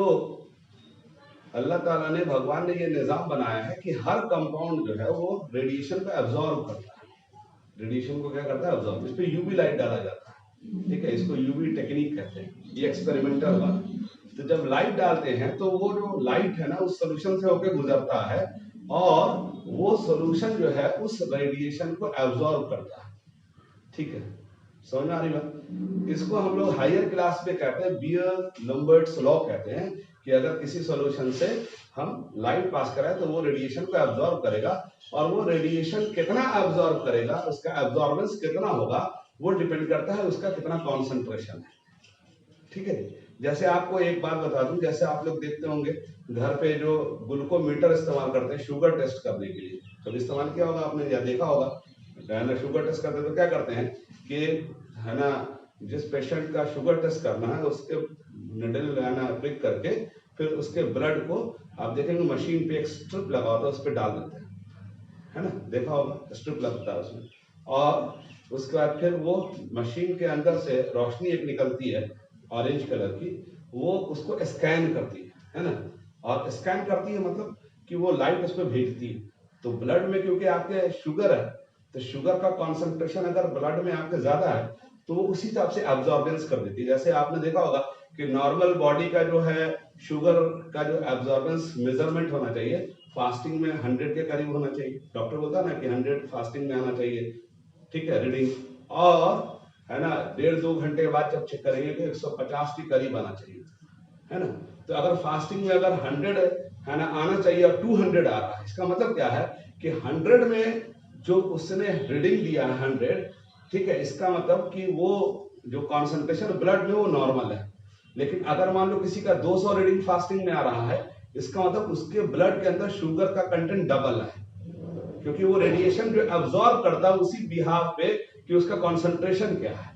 अल्लाह ताला ने, भगवान ने ये निजाम बनाया है कि हर कंपाउंड जो है वो रेडिएशन को एब्जॉर्ब करता है। रेडिएशन को क्या करता है, एब्जॉर्ब। इस पे यूवी लाइट डाला जाता है। ठीक है, इसको यूवी टेक्निक कहते हैं, ये एक्सपेरिमेंटल वाला। तो जब लाइट डालते हैं तो वो जो लाइट है ना उस सोल्यूशन से होकर गुजरता है, और वो सोल्यूशन जो है उस रेडिएशन को एब्जॉर्ब करता है। ठीक है, समझ में आ रही बात। इसको हम लोग हायर क्लास में कहते हैं बियर-लैम्बर्ट्स लॉ कहते हैं, कि अगर किसी सॉल्यूशन से हम लाइट पास कराएं तो वो रेडिएशन को एब्जॉर्ब करेगा, और वो रेडिएशन कितना एब्जॉर्ब करेगा, उसका एब्जॉर्बेंस कितना होगा, वो डिपेंड करता है उसका कितना कॉन्सेंट्रेशन है। ठीक है, जैसे आपको एक बात बता दूं, जैसे आप लोग देखते होंगे घर पे जो ग्लूकोमीटर इस्तेमाल करते हैं शुगर टेस्ट करने के लिए, कभी इस्तेमाल किया होगा आपने या देखा होगा, है ना। शुगर टेस्ट करते हैं तो क्या करते हैं कि, है ना, जिस पेशेंट का शुगर टेस्ट करना है उसके निडल है ना प्रिक करके, फिर उसके ब्लड को आप देखेंगे मशीन पे एक स्ट्रिप लगा होता है, उस पर डाल देते हैं, है ना, देखा होगा, स्ट्रिप लगता है उसमें। और उसके बाद फिर वो मशीन के अंदर से रोशनी एक निकलती है ऑरेंज कलर की, वो उसको स्कैन करती है ना, और स्कैन करती है मतलब कि वो लाइट उस पर भेजती है। तो ब्लड में क्योंकि आपके शुगर है, तो शुगर का कॉन्सेंट्रेशन अगर ब्लड में आपके ज्यादा है तो वो उसी हिसाब से एब्जॉर्बेंस कर देती है। जैसे आपने देखा होगा कि नॉर्मल बॉडी का जो है शुगर का जो एब्जॉर्बेंस मेजरमेंट होना चाहिए, फास्टिंग में 100 के करीब होना चाहिए। डॉक्टर बोलता है ना कि 100 फास्टिंग में आना चाहिए। ठीक है, रीडिंग, और है ना 1.5-2 घंटे के बाद जब चेक करेंगे तो 150 के करीब आना चाहिए, है ना। तो अगर फास्टिंग में अगर 100 है ना आना चाहिए और 200 आ रहा है, इसका मतलब क्या है कि 100 में जो उसने रीडिंग दिया है 100, ठीक है, इसका मतलब कि वो जो कॉन्सेंट्रेशन ब्लड में वो नॉर्मल है। लेकिन अगर मान लो किसी का 200 रीडिंग फास्टिंग में आ रहा है, इसका मतलब उसके ब्लड के अंदर शुगर का कंटेंट डबल है, क्योंकि वो रेडिएशन जो एब्जॉर्ब करता है उसी बिहाफ पे कि उसका कॉन्सेंट्रेशन क्या है।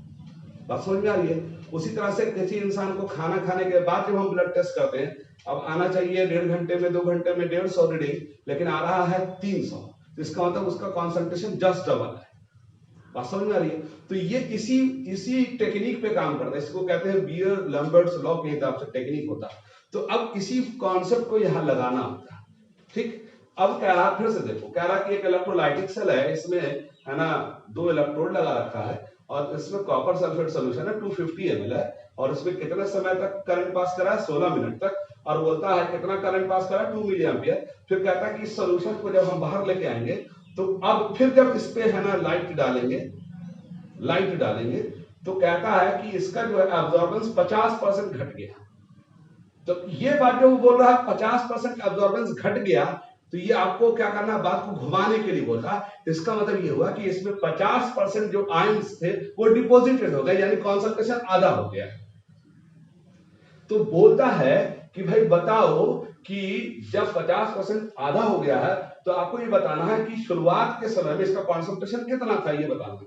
बात समझ में आ रही है? उसी तरह से किसी इंसान को खाना खाने के बाद जब हम ब्लड टेस्ट करते हैं, अब आना चाहिए 1.5 घंटे में 2 घंटे में 150 रीडिंग, लेकिन आ रहा है 300, तो इसका मतलब उसका कॉन्सेंट्रेशन जस्ट डबल है। बात समझ में आ रही है? तो ये इसी टेक्निक पे काम करता है, इसको कहते हैं बियर लैम्बर्ट्स लॉ के हिसाब से टेक्निक होता है। तो अब इसी कॉन्सेप्ट को यहां लगाना होता है। ठीक, अब कह रहा फिर से देखो, कह रहा कि एक इलेक्ट्रोलाइटिक सेल है, इसमें है ना 2 इलेक्ट्रोड लगा रखा है और इसमें कॉपर सल्फेट सोल्यूशन है 250 ml है, और इसमें कितने समय तक करंट पास करा है 16 मिनट तक, और बोलता है कितना करंट पास करा 2 मिली एम्पियर। फिर कहता है कि इस सोल्यूशन को जब हम बाहर लेके आएंगे तो अब फिर जब इस पे है ना लाइट डालेंगे तो कहता है कि इसका जो है एब्जॉर्बेंस 50% घट गया। तो ये बात जो वो बोल रहा है 50% एब्जॉर्बेंस घट गया, तो ये आपको क्या करना, बात को घुमाने के लिए बोल रहा है। इसका मतलब ये हुआ कि इसमें 50% जो आयंस थे वो डिपॉजिटेड हो गए, यानी कॉन्सेंट्रेशन आधा हो गया। तो बोलता है कि भाई बताओ कि जब 50% आधा हो गया है तो आपको ये बताना है कि शुरुआत के समय में इसका कॉन्सेंट्रेशन कितना था, ये बताना है।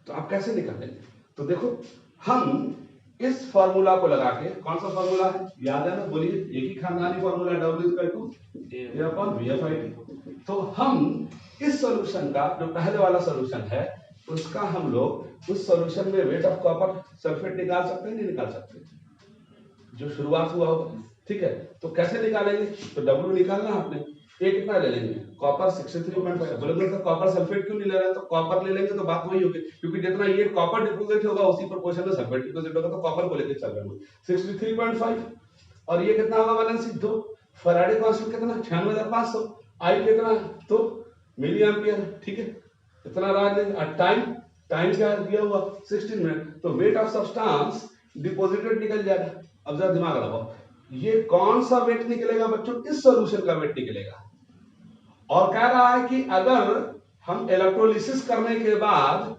तो आप कैसे निकालेंगे? तो देखो, हम इस फॉर्मूला को लगा के, कौन सा फॉर्मूला है याद है ना, बोलिए, एक ही खानदानी फॉर्मूला W=A/VFIT। तो हम इस सॉल्यूशन का जो पहले वाला सॉल्यूशन है उसका हम लोग उस सॉल्यूशन में वेट ऑफ कॉपर सल्फेट निकाल सकते हैं, नहीं निकाल सकते, जो शुरुआत हुआ होगा। ठीक है, तो कैसे निकालेंगे? तो W निकालना आपने, ए कितना ले लेंगे, कॉपर 63.5। बोलेंगे तो कॉपर सल्फेट क्यों नहीं ले रहे? तो कॉपर ले लेंगे तो बात वही होगी, क्योंकि जितना ये कॉपर डिपॉजिट होगा उसी प्रोपोर्शन में सल्फेट डिपॉजिट होगा, तो कॉपर को लेकर चल रहे हैं 63.5। और ये कितना होगा वैलेंसी 2, फैराडे कांस्टेंट कितना 96,500, आई कितना तो मिली एम्पियर। ठीक है, इतना रहा। टाइम क्या दिया हुआ 16 मिनट, तो वेट ऑफ सब्सटेंस डिपॉजिटेड निकल जाएगा। अब जरा दिमाग लगाओ, ये कौन सा वेट निकलेगा बच्चों? इस सॉल्यूशन का वेट निकलेगा। और कह रहा है कि अगर हम इलेक्ट्रोलिसिस करने के बाद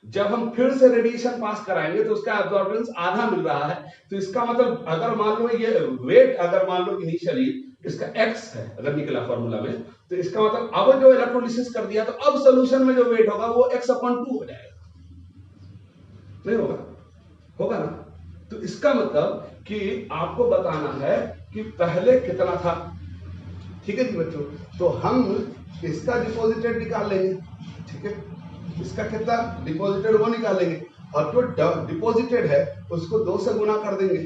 जब हम फिर से रेडिएशन पास कराएंगे तो उसका एब्जॉर्बेंस आधा मिल रहा है, तो इसका मतलब अगर मान लो ये वेट, अगर मान लो इनिशियली इसका x है अगर निकला फॉर्मूला में, तो इसका मतलब अब जो इलेक्ट्रोलिसिस कर दिया तो अब सॉल्यूशन में जो वेट होगा वो x/2 हो जाएगा। नहीं होगा? होगा ना? तो इसका मतलब कि आपको बताना है कि पहले कितना था। ठीक है जी बच्चों, तो हम इसका डिपॉजिटेड निकाल लेंगे। ठीक है, इसका कितना डिपॉजिटेड वो निकालेंगे, और जो डिपॉजिटेड है उसको 2 से गुना कर देंगे,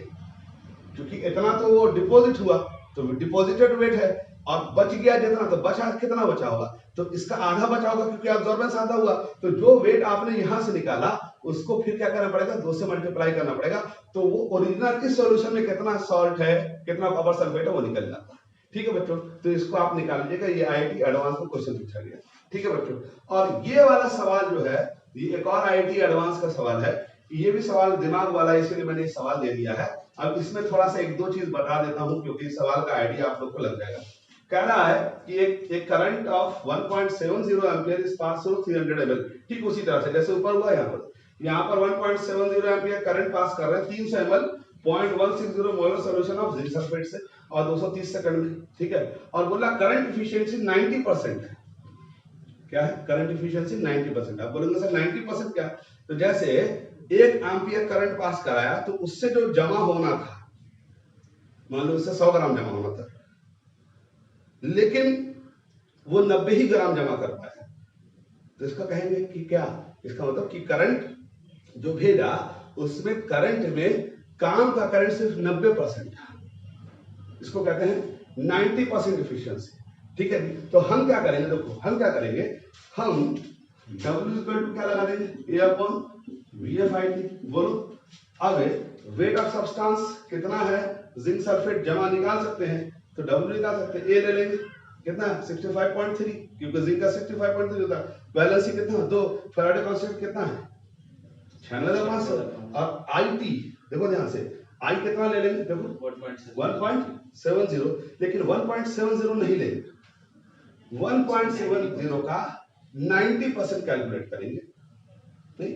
क्योंकि इतना तो वो डिपॉजिट हुआ तो डिपॉजिटेड वेट है, और बच गया जितना, तो बचा कितना बचा होगा, तो इसका आधा बचा होगा क्योंकि एब्जॉर्बेंस आधा हुआ। तो जो वेट आपने यहां से निकाला उसको फिर क्या करना पड़ेगा, 2 से मल्टीप्लाई करना पड़ेगा, तो वो ओरिजिनल इस सॉल्यूशन में कितना सॉल्ट है, कितना कॉपर सल्फेट है वो निकल जाता है। ठीक है बच्चों, तो इसको आप निकाल लीजिएगा, ये आईआईटी एडवांस में क्वेश्चन पूछा गया। ठीक है बच्चों, और ये वाला सवाल जो है ये एक और आईआईटी एडवांस का सवाल है, ये भी सवाल दिमाग वाला है, इसलिए मैंने सवाल दे दिया है। अब इसमें थोड़ा सा 1-2 चीज बता देता हूं, क्योंकि इस सवाल का आइडिया आप लोग को लग जाएगा। कह रहा है कि एक current of 1.70 ampere is pass through 300 ml। ठीक उसी तरह से जैसे ऊपर हुआ यहाँ पर 1.70 एम्पियर करंट पास कर रहे हैं 300 ml 0.160 molar solution of zinc sulphate से, और 230 सेकंड में। ठीक है, और बोला करंट एफिशिएंसी 90% है। क्या है? Current efficiency 90%। आप बोलेंगे सर 90% क्या? तो जैसे 1 एम्पियर करंट पास कराया तो उससे जो जमा होना था, मान लो उससे 100 ग्राम जमा होना था, लेकिन वो 90 ही ग्राम जमा कर पाया, तो इसका कहेंगे कि क्या? इसका मतलब कि करंट जो भेजा उसमें करंट में काम का करंट सिर्फ 90% था, इसको कहते हैं 90% एफिशिएंसी। ठीक है, तो हम क्या करेंगे, देखो हम क्या करेंगे, हम W क्या लगा देंगे, A/VFIT। बोलो, अब वेट ऑफ सब्सटेंस कितना है, जिंक सल्फेट जमा निकाल सकते हैं, तो W निकाल सकते हैं, A ले लेंगे, कितना 65.3, क्योंकि जिंक का 65.3 होता है। वैलेंसी कितना 2, फैराडे कांस्टेंट कितना है 96,500, और IT देखो ध्यान से, I कितना ले लेंगे, देखो 1.70, लेकिन 1.70 नहीं लेंगे, 1.70 का 90% कैलकुलेट करेंगे, नहीं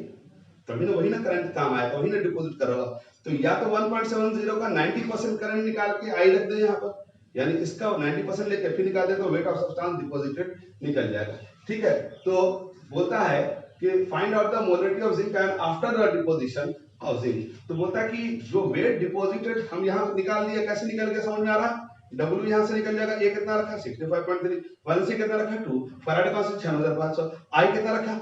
तभी ना, वही ना करंट काम आएगा, वही ना डिपॉजिट करोगा। तो या तो 1.70 का 90% करंट निकाल के आई रख दे यहाँ पर, यानी इसका 90% लेके फिर निकाल दे तो वेट ऑफ सब्सटेंस डिपॉजिटेड निकल जाएगा। ठीक है, तो बोलता है कि find out the molarity of zinc ion after the deposition of zinc. तो बोलता है कि जो वेट डिपॉजिटेड हम यहाँ निकाल दिया, कैसे निकल गया समझ में आ रहा है? W यहाँ से निकल जाएगा, ए कितना रखा 65.3, 1 से कितना रखा 2, फैराडे कांस्टेंट 6500, आई कितना रखा,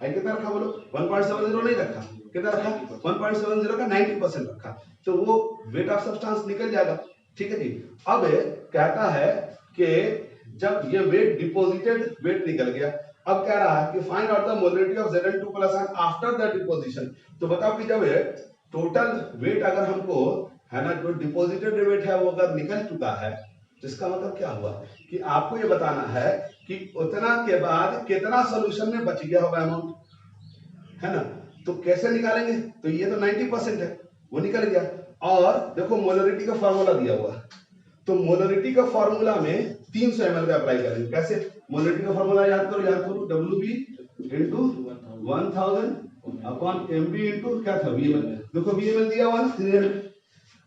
आई कितना रखा बोलो, 1.70 नहीं रखा, कितना रखा 1.70 का 90% रखा, तो वो वेट ऑफ सब्सटेंस निकल जाएगा। ठीक है जी। अब कहता है कि जब ये वेट डिपॉजिटेड वेट निकल गया, अब कह रहा है कि find out the molarity of Zn2 plus ion after the deposition. तो बताओ कि जब टोटल वेट अगर हमको है ना, जो डिपॉजिटेड वेट है वो अगर निकल चुका है, जिसका मतलब क्या हुआ कि आपको ये बताना है कि उतना के बाद कितना सॉल्यूशन में बच गया होगा अमाउंट, है ना। तो कैसे निकालेंगे? तो ये तो 90% है, वो निकल गया। और देखो मोलरिटी का फार्मूला दिया हुआ, तो मोलरिटी का फार्मूला में 300 ml का अप्लाई करेंगे। कैसे? मोलरिटी का फार्मूला याद करो, WB into 1000 upon MB into क्या था VML। देखो VML दिया हुआ ना 300।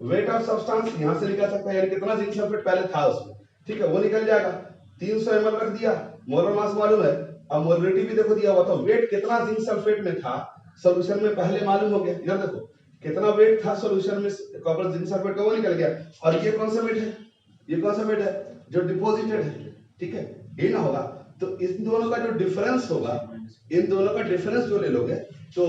वेट ऑफ सब्सटेंस यहां से निकल सकता है, यानी कितना जिंक सल्फेट पहले था उसमें, ठीक है, वो निकल जाएगा। 300 ml रख दिया, मोलर मास मालूम है, अब मोलरिटी भी देखो दिया हुआ, तो वेट कितना जिंक सल्फेट में था सॉल्यूशन में पहले मालूम हो गया। इधर देखो कितना वेट था सॉल्यूशन में कॉपर जिंक सल्फेट का, वो निकल गया। और ये कौन सा वेट है, ये कौन सा वेट है जो डिपॉजिटेड है, ठीक है, ये ना होगा। तो इन दोनों का जो डिफरेंस होगा, इन दोनों का डिफरेंस जो ले लोगे तो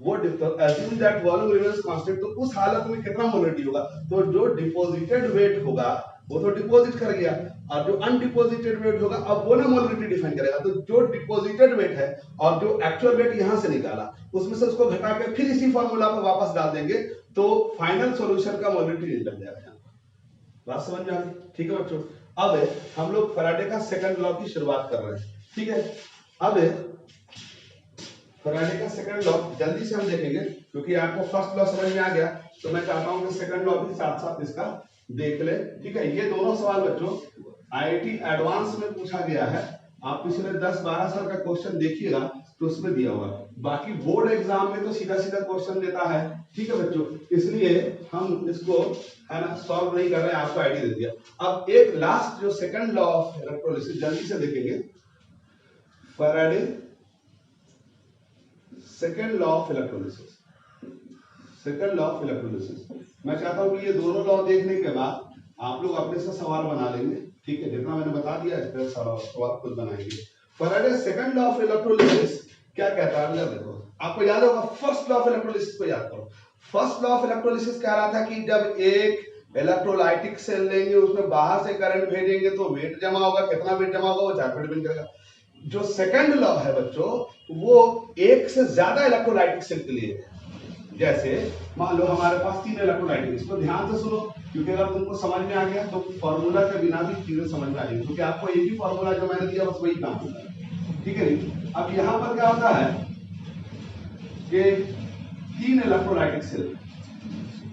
वो assume that volume remains constant, तो उस हालत में कितना मोलरिटी होगा, तो जो डिपॉजिटेड वेट होगा वो तो डिपॉजिट कर गया, और जो अनडिपॉजिटेड वेट होगा अब वो ना मोलरिटी डिफाइन करेगा। तो जो डिपॉजिटेड वेट है और जो एक्चुअल वेट यहां से निकाला उसमें से उसको घटा के फिर इसी फॉर्मूला पर वापस डाल देंगे, तो फाइनल सॉल्यूशन का मोलरिटी निकल जाएगा। बात समझ में आ गई? ठीक है बच्चों, अब हम लोग फैराडे का सेकंड लॉ की शुरुआत कर रहे हैं। ठीक है, अब फैराडे का सेकंड लॉ जल्दी से हम देखेंगे, क्योंकि आपको फर्स्ट लॉ समझ में आ गया, तो मैं चाहता हूं कि सेकंड लॉ भी साथ साथ इसका देख ले। ठीक है, ये दोनों सवाल बच्चों आईआईटी एडवांस में पूछा गया है। आप पिछले 10-12 साल का क्वेश्चन देखिएगा तो उसमें दिया हुआ, बाकी बोर्ड एग्जाम में तो सीधा सीधा क्वेश्चन देता है। ठीक है बच्चों, इसलिए हम इसको है ना सॉल्व नहीं कर रहे हैं, आपको आइडिया दे दिया। अब एक लास्ट जो सेकंड लॉ ऑफ इलेक्ट्रोलिसिस जल्दी से देखेंगे, Faraday second law of electrolysis. Second law of electrolysis मैं चाहता हूं कि ये दोनों लॉ देखने के बाद आप लोग अपने से सवाल बना लेंगे। ठीक है, जितना मैंने बता दिया इस पर सवाल खुद बनाएंगे। Faraday second law of electrolysis क्या कहता है, देखो आपको याद होगा, फर्स्ट लॉ ऑफ इलेक्ट्रोलिसिस को याद करो। फर्स्ट लॉ ऑफ इलेक्ट्रोलिसिस कह रहा था कि जब एक इलेक्ट्रोलाइटिक सेल लेंगे उसमें बाहर से करंट भेजेंगे तो वेट जमा होगा, कितना वेट जमा होगा वो चार्ज पे डिपेंड करेगा। जो सेकंड लॉ है बच्चों वो एक से ज्यादा इलेक्ट्रोलाइटिक सेल के लिए है। जैसे मान लो हमारे पास 3 इलेक्ट्रोलाइटिक, इसको ध्यान से सुनो, क्योंकि अगर तुमको समझ में आ गया तो फॉर्मूला के बिना भी चीजें समझ में आ जाएंगी, क्योंकि आपको एक ही फॉर्मूला जो मैंने दिया बस वही काम होता है। ठीक है, अब यहां पर क्या होता है कि 3 इलेक्ट्रोलाइटिक सेल,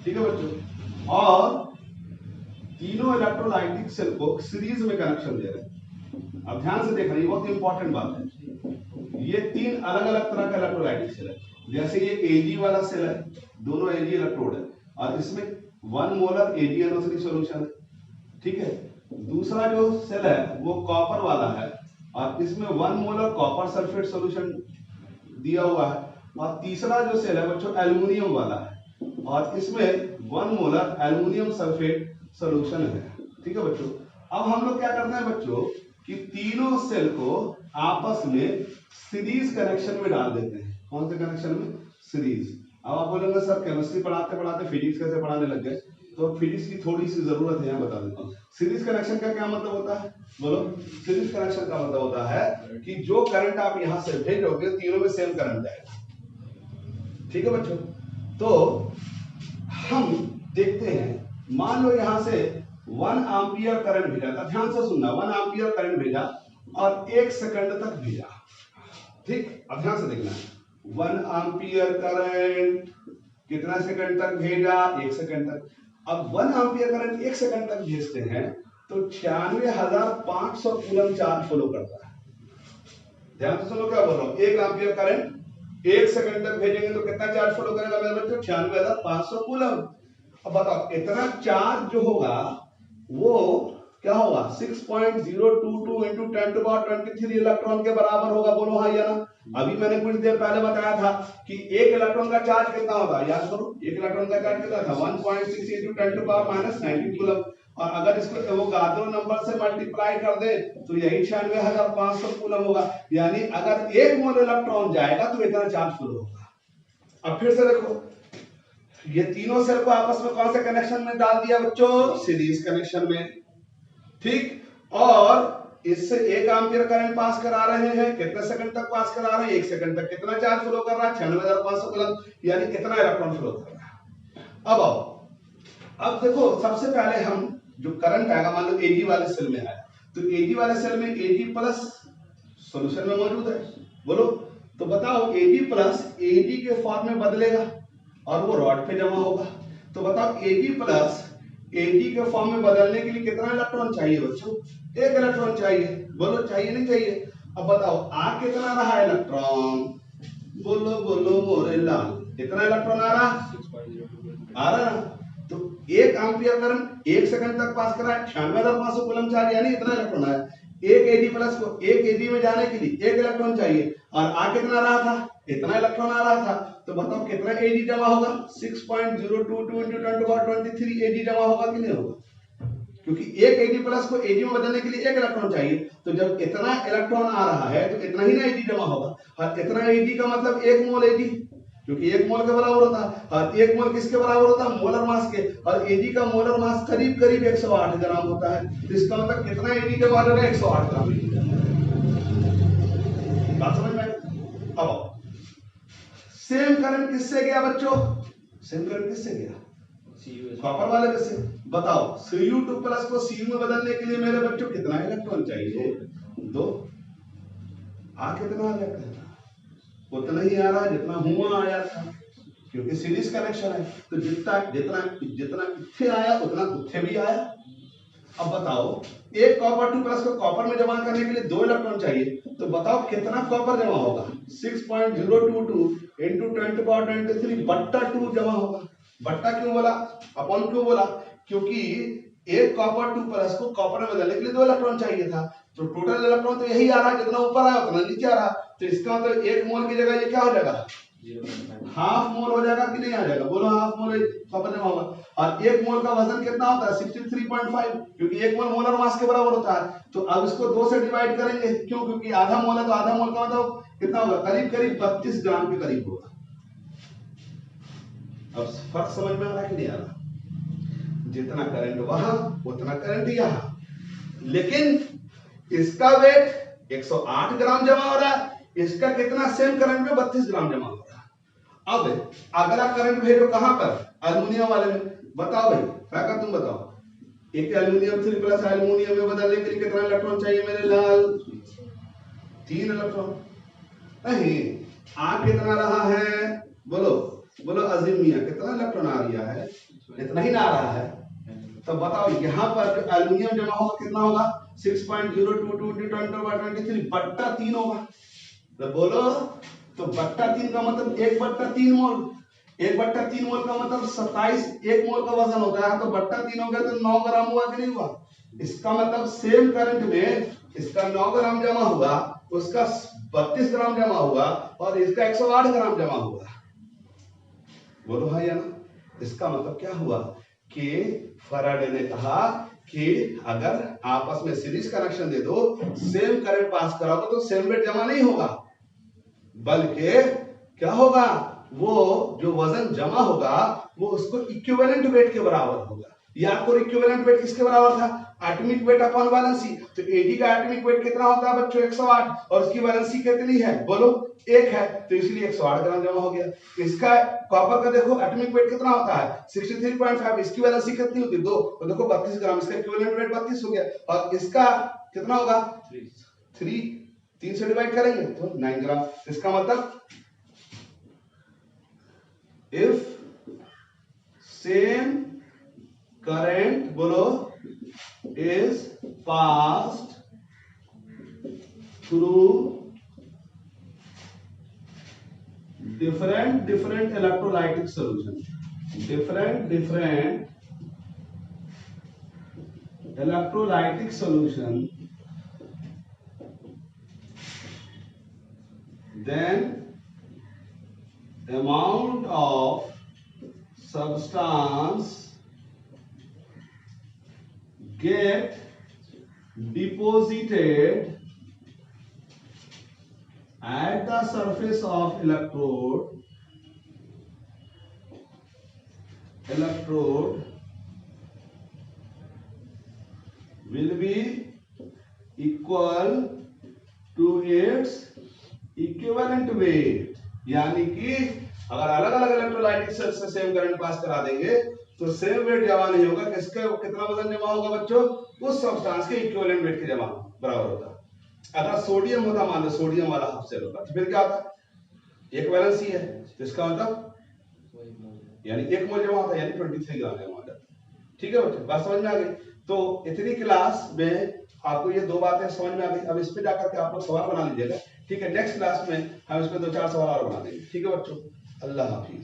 ठीक है बच्चों, और तीनों इलेक्ट्रोलाइटिक सेल को सीरीज में कनेक्शन दे रहे हैं। अब ध्यान से देखना, ये बहुत इंपॉर्टेंट बात है। ये 3 अलग अलग तरह का इलेक्ट्रोलाइटिक सेल है। जैसे ये Ag वाला सेल है, दोनों Ag इलेक्ट्रोड है, और इसमें 1 मोलर AgNO3 सॉल्यूशन है। ठीक है, दूसरा जो सेल है वो कॉपर वाला है, और इसमें 1 मोलर कॉपर सल्फेट सॉल्यूशन दिया हुआ है। और तीसरा जो सेल है बच्चों एल्युमिनियम वाला है, और इसमें 1 मोलर एल्युमिनियम सल्फेट सॉल्यूशन है। ठीक है बच्चों, अब हम लोग क्या करते हैं बच्चों कि तीनों सेल को आपस में सीरीज कनेक्शन में डाल देते हैं। कौन से कनेक्शन में? सीरीज। अब आप बोलेंगे सर केमिस्ट्री पढ़ाते पढ़ाते फिजिक्स कैसे पढ़ाने लग गए, तो फिजिक्स की थोड़ी सी जरूरत है, यहाँ बता देता हूँ। सीरीज कनेक्शन का क्या मतलब होता है, बोलो? सीरीज कनेक्शन का मतलब होता है कि जो करंट आप यहां से भेजोगे तीनों में सेम करंट जाएगा। ठीक है बच्चों, तो हम देखते हैं, मान लो यहां से 1 एम्पियर करंट भेजा था, ध्यान से सुनना, 1 एम्पियर करंट भेजा और 1 सेकंड तक भेजा। ठीक, अब ध्यान से देखना, 1 एम्पियर करंट कितना सेकंड तक भेजा? 1 सेकंड तक। अब 1 एम्पियर करंट 1 सेकंड तक भेजते हैं तो 96,500 कूलम चार्ज फ्लो करता है। ध्यान से सुनो क्या बोल रहा हूं, 1 एम्पियर करंट 1 सेकंड तक भेजेंगे तो कितना चार्ज फ्लो करेगा मेरे बच्चों? 96,500 कूलम। अब बताओ इतना चार्ज जो होगा वो क्या होगा? 6.022 into 10⁻23 इलेक्ट्रॉन के बराबर होगा। बोलो हाँ या ना? अभी मैंने कुछ देर पहले बताया था कि एक इलेक्ट्रॉन का चार्ज कितना होगा, याद करो। एक इलेक्ट्रॉन का चार्ज कितना था? 1.6 into 10⁻⁻19 कूलम। और अगर इसको वो गादरो नंबर से मल्टीप्लाई कर दे तो यही 96,500 कूलम होगा। यानी अगर 1 मोल इलेक्ट्रॉन जाएगा तो इतना चार्ज फ्लो होगा। अब फिर से देखो, ये तीनों सेल को आपस में कौन से कनेक्शन में डाल दिया बच्चों? सीरीज कनेक्शन में, ठीक। और इससे 1 एम्पियर करंट पास करा रहे हैं, कितने सेकंड तक पास करा रहे हैं? 1 सेकंड तक। कितना चार्ज फ्लो कर रहा है? 96,500 कूलम, यानी कितना इलेक्ट्रॉन फ्लो कर रहा है। अब आओ, अब देखो सबसे पहले हम जो करंट आएगा, मान लो एजी वाले सेल में आया, तो एजी वाले सेल में एजी प्लस सॉल्यूशन में मौजूद है। बोलो तो बताओ, एजी प्लस एजी के फॉर्म में बदलेगा और वो रॉड पे जमा होगा। तो बताओ एजी प्लस एजी के फॉर्म में बदलने के लिए कितना इलेक्ट्रॉन चाहिए बच्चों? 1 इलेक्ट्रॉन चाहिए। बोलो चाहिए नहीं चाहिए? अब बताओ आ कितना रहा इलेक्ट्रॉन? बोलो बोलो मोरे लाल, कितना इलेक्ट्रॉन आ रहा? 6.02 आ रहा ना? तो 1 एम्पियर करंट 1 सेकंड तक पास कर रहा है, 96,500 कूलम चार्ज, यानी इतना इलेक्ट्रॉन आया। 1 एजी प्लस को 1 एजी में जाने के लिए 1 इलेक्ट्रॉन चाहिए, और आ कितना रहा था? इतना इलेक्ट्रॉन आ रहा था। तो बताओ कितना एजी जमा होगा? 6.022 into 10⁻23 एजी जमा होगा कि नहीं होगा? क्योंकि 1 एजी प्लस को एजी में बदलने के लिए 1 इलेक्ट्रॉन चाहिए, तो जब इतना इलेक्ट्रॉन आ रहा है तो इतना ही ना एजी जमा होगा। और इतना एजी का मतलब 1 मोल एजी, क्योंकि 1 मोल के बराबर होता है। और 1 मोल किसके बराबर होता है? मोलर मास के। और एजी का मोलर मास करीब करीब 108 ग्राम होता है। तो इसका मतलब कितना एजी जमा होगा? 108 ग्राम। बात समझ में? अब सेम करंट किससे गया बच्चों? सेम करंट किससे गया? कॉपर वाले में से। बताओ Cu2 प्लस को Cu में बदलने के लिए मेरे बच्चों कितना इलेक्ट्रॉन चाहिए? 2। आ कितना इलेक्ट्रॉन? उतना ही आ रहा है जितना हुआ आया था, क्योंकि सीरीज कनेक्शन है। तो जितना जितना जितना इथे आया उतना उथे भी आया। अब बताओ एक कॉपर 2 प्लस को कॉपर में जमा करने के लिए 2 इलेक्ट्रॉन चाहिए, तो बताओ कितना कॉपर जमा होगा? 6.022 into 10⁻23 बट्टा 2 जमा होगा। बट्टा क्यों बोला? अपॉन क्यों बोला? क्योंकि एक कॉपर 2 प्लस को कॉपर में बदलने के लिए 2 इलेक्ट्रॉन चाहिए था। तो टोटल इलेक्ट्रॉन तो यही आ रहा है, जितना ऊपर आया उतना नीचे आ रहा। तो इसका मतलब 1 मोल की जगह ये क्या हो जाएगा? हाफ मोल हो जाएगा कि नहीं आ जाएगा? बोलो हाफ मोल कॉपर जमा होगा। और 1 मोल का वजन कितना होता है? 63.5, क्योंकि 1 मोल मोलर मास के बराबर होता है। तो अब इसको 2 से डिवाइड करेंगे, क्यों? क्योंकि आधा मोल है, तो आधा मोल का मतलब कितना होगा? करीब करीब 32 ग्राम के करीब होगा। अब फर्क समझ में आ रहा है कि नहीं आ रहा? जितना करंट वहां उतना करंट यहां, लेकिन इसका वेट 108 ग्राम जमा हो रहा है, इसका कितना? सेम करंट में 32 ग्राम जमा हो रहा है। अब अगला करंट भेजो कहां पर? एल्युमिनियम वाले में। बताओ भाई, क्या तुम बताओ, एक एल्युमिनियम 3 प्लस एल्युमिनियम में बदलने के लिए कितना इलेक्ट्रॉन चाहिए मेरे लाल? 3 इलेक्ट्रॉन। नहीं, आ कितना रहा है? बोलो बोलो अजीम मियां, कितना इलेक्ट्रॉन आ रहा है? इतना ही ना आ रहा है। तो बताओ यहाँ पर जो एल्युमिनियम जमा होगा कितना होगा? 6.022 into 10⁻23 बट्टा 3 होगा। तो बोलो, तो बट्टा 3 का मतलब 1/3 मोल। 1/3 मोल का मतलब 27, 1 मोल का वजन होता है, तो बट्टा 3 हो गया तो 9 ग्राम हुआ कि नहीं हुआ? इसका मतलब सेम करंट में इसका 9 ग्राम जमा हुआ, उसका 32 ग्राम जमा हुआ, और इसका 108 ग्राम जमा हुआ। बोलो हाँ या ना? इसका मतलब क्या हुआ कि फैराडे ने कहा कि अगर आपस में सीरीज कनेक्शन दे दो, सेम करंट पास कराओगे तो सेम वेट जमा नहीं होगा, बल्कि क्या होगा? वो जो वजन जमा होगा वो उसको इक्विवेलेंट वेट के बराबर होगा। या आपको इक्विवेलेंट वेट किसके बराबर था? Atomic weight upon valency. तो एडी का एटॉमिक वेट कितना होता है बच्चों? 108, और उसकी वैलेंसी कितनी है? बोलो 1 है, तो इसलिए 108 ग्राम जमा हो गया। इसका कॉपर का देखो एटॉमिक वेट कितना होता है? 63.5, इसकी वैलेंसी कितनी होती है? 2, तो देखो 32 ग्राम, इसका इक्विवेलेंट वेट 32 हो गया। और इसका कितना होगा? 3 से डिवाइड करेंगे तो 9 ग्राम। इसका मतलब if same current, बोलो is passed through different electrolytic solution. Different electrolytic solution, then amount of substance get deposited at the surface of electrode will be equal to its equivalent weight. यानी कि अगर अलग अलग इलेक्ट्रोलाइटिक सेल्स से same current pass करा देंगे तो same wait जमा नहीं होगा, किसका कितना वजन जमा होगा बच्चों, उस सब्सटेंस के इक्विवेलेंट वेट के जमा बराबर होता। अगर सोडियम होता, मान लो सोडियम वाला हाफ सेल होता, तो फिर क्या होता, एक वैलेंसी है, इसका मतलब यानी 1 मोल जमा होता है, यानी 23 ग्राम जमा होता है। ठीक है बच्चों, बात समझ में आ गई। तो इतनी क्लास में आपको ये 2 बातें समझ में आ गई। अब इस पे जाकर के आप लोग सवाल बना लीजिएगा। ठीक है, नेक्स्ट क्लास में हम इस पे 2-4 सवाल और बना देंगे। ठीक है बच्चों, अल्लाह हाफिज।